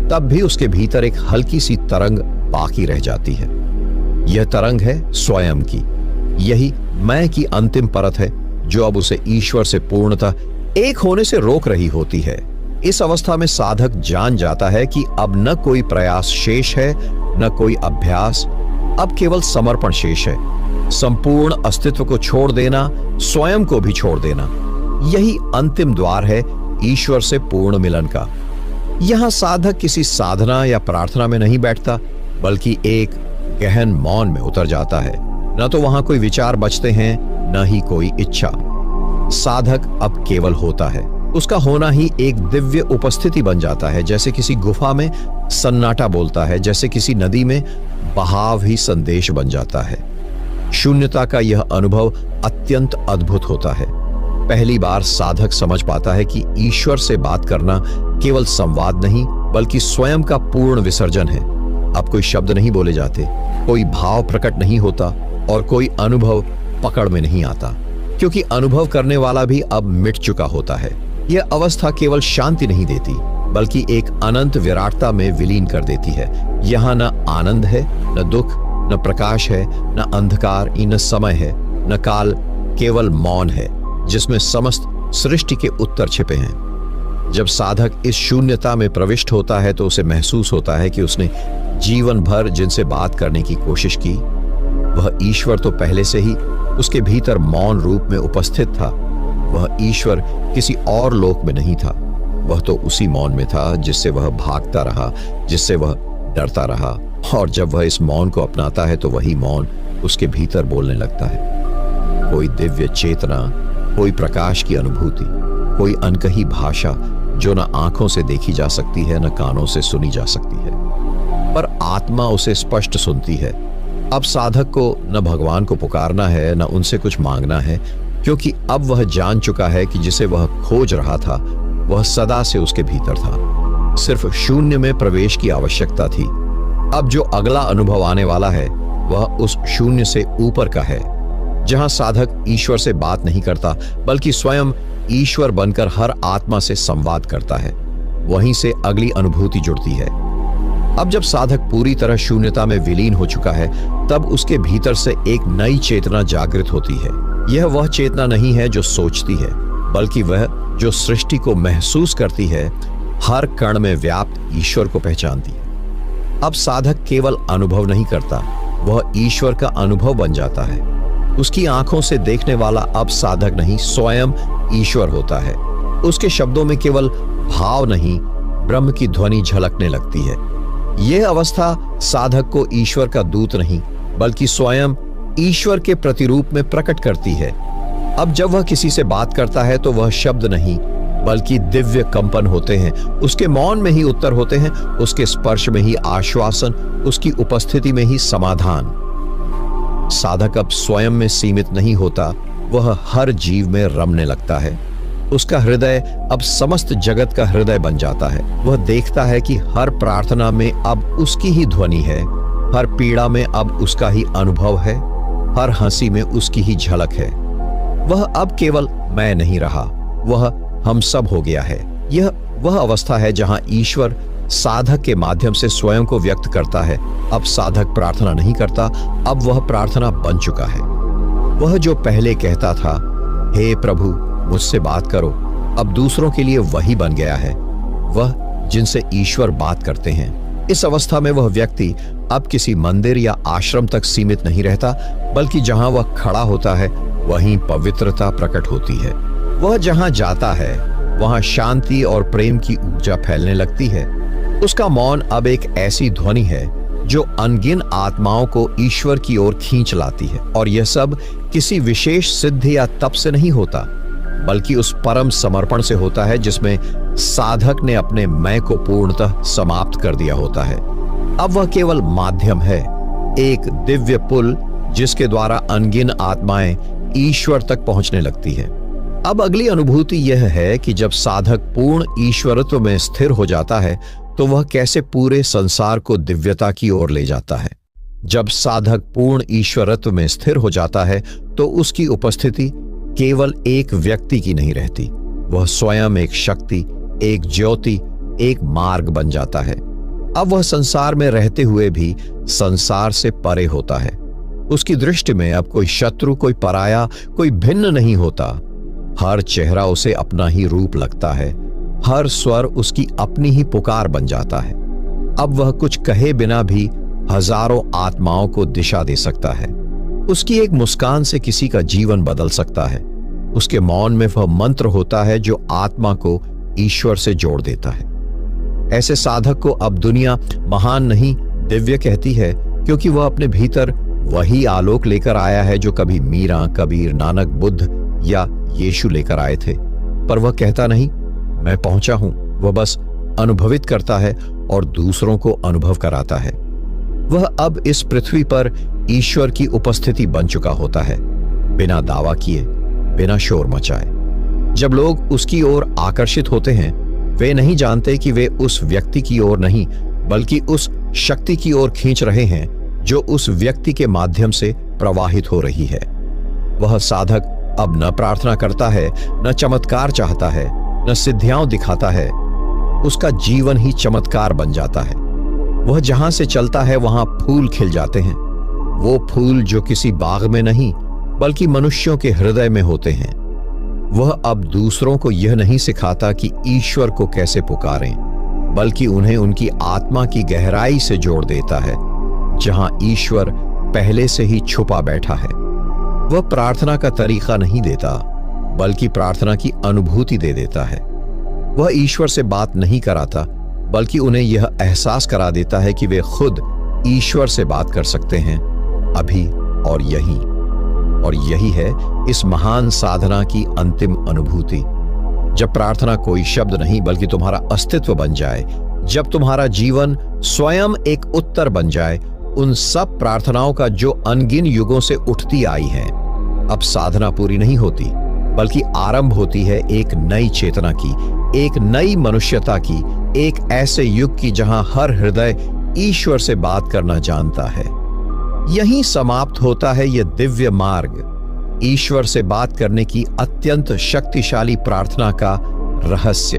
तब भी उसके भीतर एक हल्की सी तरंग बाकी रह जाती है। यह तरंग है स्वयं की। यही मैं की अंतिम परत है, जो अब उसे ईश्वर से पूर्णतः एक होने से रोक रही होती है। इस अवस्था में साधक जान जाता है कि अब न कोई प्रयास शेष है, न कोई अभ्यास, अब केवल समर्पण शेष है। संपूर्ण अस्तित्व को छोड़ देना, स्वयं को भी छोड़ देना, यही अंतिम द्वार है ईश्वर से पूर्ण मिलन का। यहां साधक किसी साधना या प्रार्थना में नहीं बैठता, बल्कि एक गहन मौन में उतर जाता है। न तो वहां कोई विचार बचते हैं, न ही कोई इच्छा। साधक अब केवल होता है। उसका होना ही एक दिव्य उपस्थिति बन जाता है। जैसे किसी गुफा में सन्नाटा बोलता है, जैसे किसी नदी में बहाव ही संदेश बन जाता है। शून्यता का यह अनुभव अत्यंत अद्भुत होता है। पहली बार साधक समझ पाता है कि ईश्वर से बात करना केवल संवाद नहीं, बल्कि स्वयं का पूर्ण विसर्जन है। अब कोई शब्द नहीं बोले जाते, कोई भाव प्रकट नहीं होता और कोई अनुभव पकड़ में नहीं आता, क्योंकि अनुभव करने वाला भी अब मिट चुका होता है। यह अवस्था केवल शांति नहीं देती, बल्कि एक अनंत विराटता में विलीन कर देती है। यहाँ न आनंद है, न दुख, न प्रकाश है, न अंधकार, न समय है, न काल, केवल मौन है, जिसमें समस्त सृष्टि के उत्तर छिपे हैं। जब साधक इस शून्यता में प्रविष्ट होता है, तो उसे महसूस होता है कि उसने जीवन भर जिनसे बात करने की कोशिश की, वह ईश्वर तो पहले से ही उसके भीतर मौन रूप में उपस्थित था। वह ईश्वर किसी और लोक में नहीं था, वह तो उसी मौन में था जिससे वह भागता रहा, जिससे वह डरता रहा। और जब वह इस मौन को अपनाता है, तो वही मौन उसके भीतर बोलने लगता है। कोई दिव्य चेतना, कोई प्रकाश की अनुभूति, कोई अनकही भाषा, जो न आंखों से देखी जा सकती है, न कानों से सुनी जा सकती है, पर आत्मा उसे स्पष्ट सुनती है। अब साधक को न भगवान को पुकारना है, न उनसे कुछ मांगना है, क्योंकि अब वह जान चुका है कि जिसे वह खोज रहा था, वह सदा से उसके भीतर था। सिर्फ शून्य में प्रवेश की आवश्यकता थी। अब जो अगला अनुभव आने वाला है, वह उस शून्य से ऊपर का है, जहां साधक ईश्वर से बात नहीं करता, बल्कि स्वयं ईश्वर बनकर हर आत्मा से संवाद करता है। वहीं से अगली अनुभूति जुड़ती है। अब जब साधक पूरी तरह शून्यता में विलीन हो चुका है, तब उसके भीतर से एक नई चेतना जागृत होती है। यह वह चेतना नहीं है जो सोचती है, बल्कि वह जो सृष्टि को महसूस करती है, हर कण में व्याप्त ईश्वर को पहचानती है। अब साधक केवल अनुभव नहीं करता, वह ईश्वर का अनुभव बन जाता है। उसकी आंखों से देखने वाला अब साधक नहीं, स्वयं ईश्वर होता है। उसके शब्दों में केवल भाव नहीं, ब्रह्म की ध्वनि झलकने लगती है। यह अवस्था साधक को ईश्वर का दूत नहीं, बल्कि स्वयं ईश्वर के प्रतिरूप में प्रकट करती है। अब जब वह किसी से बात करता है, तो वह शब्द नहीं, बल्कि दिव्य कंपन होते हैं। उसके मौन में ही उत्तर होते हैं, उसके स्पर्श में ही आश्वासन, उसकी उपस्थिति में ही समाधान। साधक अब स्वयं में सीमित नहीं होता, वह हर जीव में रमने लगता है। उसका हृदय अब समस्त जगत का हृदय बन जाता है। वह देखता है कि हर प्रार्थना में अब उसकी ही ध्वनि है, हर पीड़ा में अब उसका ही अनुभव है, हर हंसी में उसकी ही झलक है। वह अब केवल मैं नहीं रहा, वह हम सब हो गया है। यह वह अवस्था है जहां ईश्वर साधक के माध्यम से स्वयं को व्यक्त करता है। अब साधक प्रार्थना नहीं करता, अब वह प्रार्थना बन चुका है। वह जो पहले कहता था, हे प्रभु मुझसे बात करो, अब दूसरों के लिए वही बन गया है, वह जिनसे ईश्वर बात करते हैं। इस अवस्था में वह व्यक्ति अब किसी मंदिर या आश्रम तक सीमित नहीं रहता, बल्कि जहां वह खड़ा होता है, वहीं पवित्रता प्रकट होती है। वह जहां जाता है, वहां शांति और प्रेम की ऊर्जा फैलने लगती है। उसका मौन अब एक ऐसी ध्वनि है जो अनगिन आत्माओं को ईश्वर की ओर खींच लाती है। और यह सब किसी विशेष सिद्धि या तप से नहीं होता, बल्कि उस परम समर्पण से होता है जिसमें साधक ने अपने मैं को पूर्णतः समाप्त कर दिया होता है। अब वह केवल माध्यम है, एक दिव्य पुल जिसके द्वारा अनगिन आत्माएं ईश्वर तक पहुंचने लगती है। अब अगली अनुभूति यह है कि जब साधक पूर्ण ईश्वरत्व में स्थिर हो जाता है तो वह कैसे पूरे संसार को दिव्यता की ओर ले जाता है। जब साधक पूर्ण ईश्वरत्व में स्थिर हो जाता है तो उसकी उपस्थिति केवल एक व्यक्ति की नहीं रहती, वह स्वयं एक शक्ति, एक ज्योति, एक मार्ग बन जाता है। अब वह संसार में रहते हुए भी संसार से परे होता है। उसकी दृष्टि में अब कोई शत्रु, कोई पराया, कोई भिन्न नहीं होता। हर चेहरा उसे अपना ही रूप लगता है, हर स्वर उसकी अपनी ही पुकार बन जाता है। अब वह कुछ कहे बिना भी हजारों आत्माओं को दिशा दे सकता है। उसकी एक मुस्कान से किसी का जीवन बदल सकता है। उसके मौन में वह मंत्र होता है जो आत्मा को ईश्वर से जोड़ देता है। ऐसे साधक को अब दुनिया महान नहीं, दिव्य कहती है, क्योंकि वह अपने भीतर वही आलोक लेकर आया है जो कभी मीरा, कबीर, नानक, बुद्ध या यीशु लेकर आए थे। पर वह कहता नहीं मैं पहुंचा हूं, वह बस अनुभवित करता है और दूसरों को अनुभव कराता है। वह अब इस पृथ्वी पर ईश्वर की उपस्थिति बन चुका होता है, बिना दावा किए, बिना शोर मचाए। जब लोग उसकी ओर आकर्षित होते हैं, वे नहीं जानते कि वे उस व्यक्ति की ओर नहीं बल्कि उस शक्ति की ओर खींच रहे हैं जो उस व्यक्ति के माध्यम से प्रवाहित हो रही है। वह साधक अब न प्रार्थना करता है, न चमत्कार चाहता है, न सिद्धियां दिखाता है। उसका जीवन ही चमत्कार बन जाता है। वह जहां से चलता है वहां फूल खिल जाते हैं, वो फूल जो किसी बाग में नहीं बल्कि मनुष्यों के हृदय में होते हैं। वह अब दूसरों को यह नहीं सिखाता कि ईश्वर को कैसे पुकारें, बल्कि उन्हें उनकी आत्मा की गहराई से जोड़ देता है, जहां ईश्वर पहले से ही छुपा बैठा है। वह प्रार्थना का तरीका नहीं देता, बल्कि प्रार्थना की अनुभूति दे देता है। वह ईश्वर से बात नहीं कराता, बल्कि उन्हें यह एहसास करा देता है कि वे खुद ईश्वर से बात कर सकते हैं, अभी और यहीं। और यही है इस महान साधना की अंतिम अनुभूति। जब प्रार्थना कोई शब्द नहीं बल्कि तुम्हारा अस्तित्व बन जाए, जब तुम्हारा जीवन स्वयं एक उत्तर बन जाए उन सब प्रार्थनाओं का जो अनगिन युगों से उठती आई है। अब साधना पूरी नहीं होती, बल्कि आरंभ होती है एक नई चेतना की, एक नई मनुष्यता की, एक ऐसे युग की जहां हर हृदय ईश्वर से बात करना जानता है। यहीं समाप्त होता है यह दिव्य मार्ग, ईश्वर से बात करने की अत्यंत शक्तिशाली प्रार्थना का रहस्य।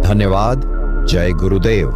धन्यवाद। जय गुरुदेव।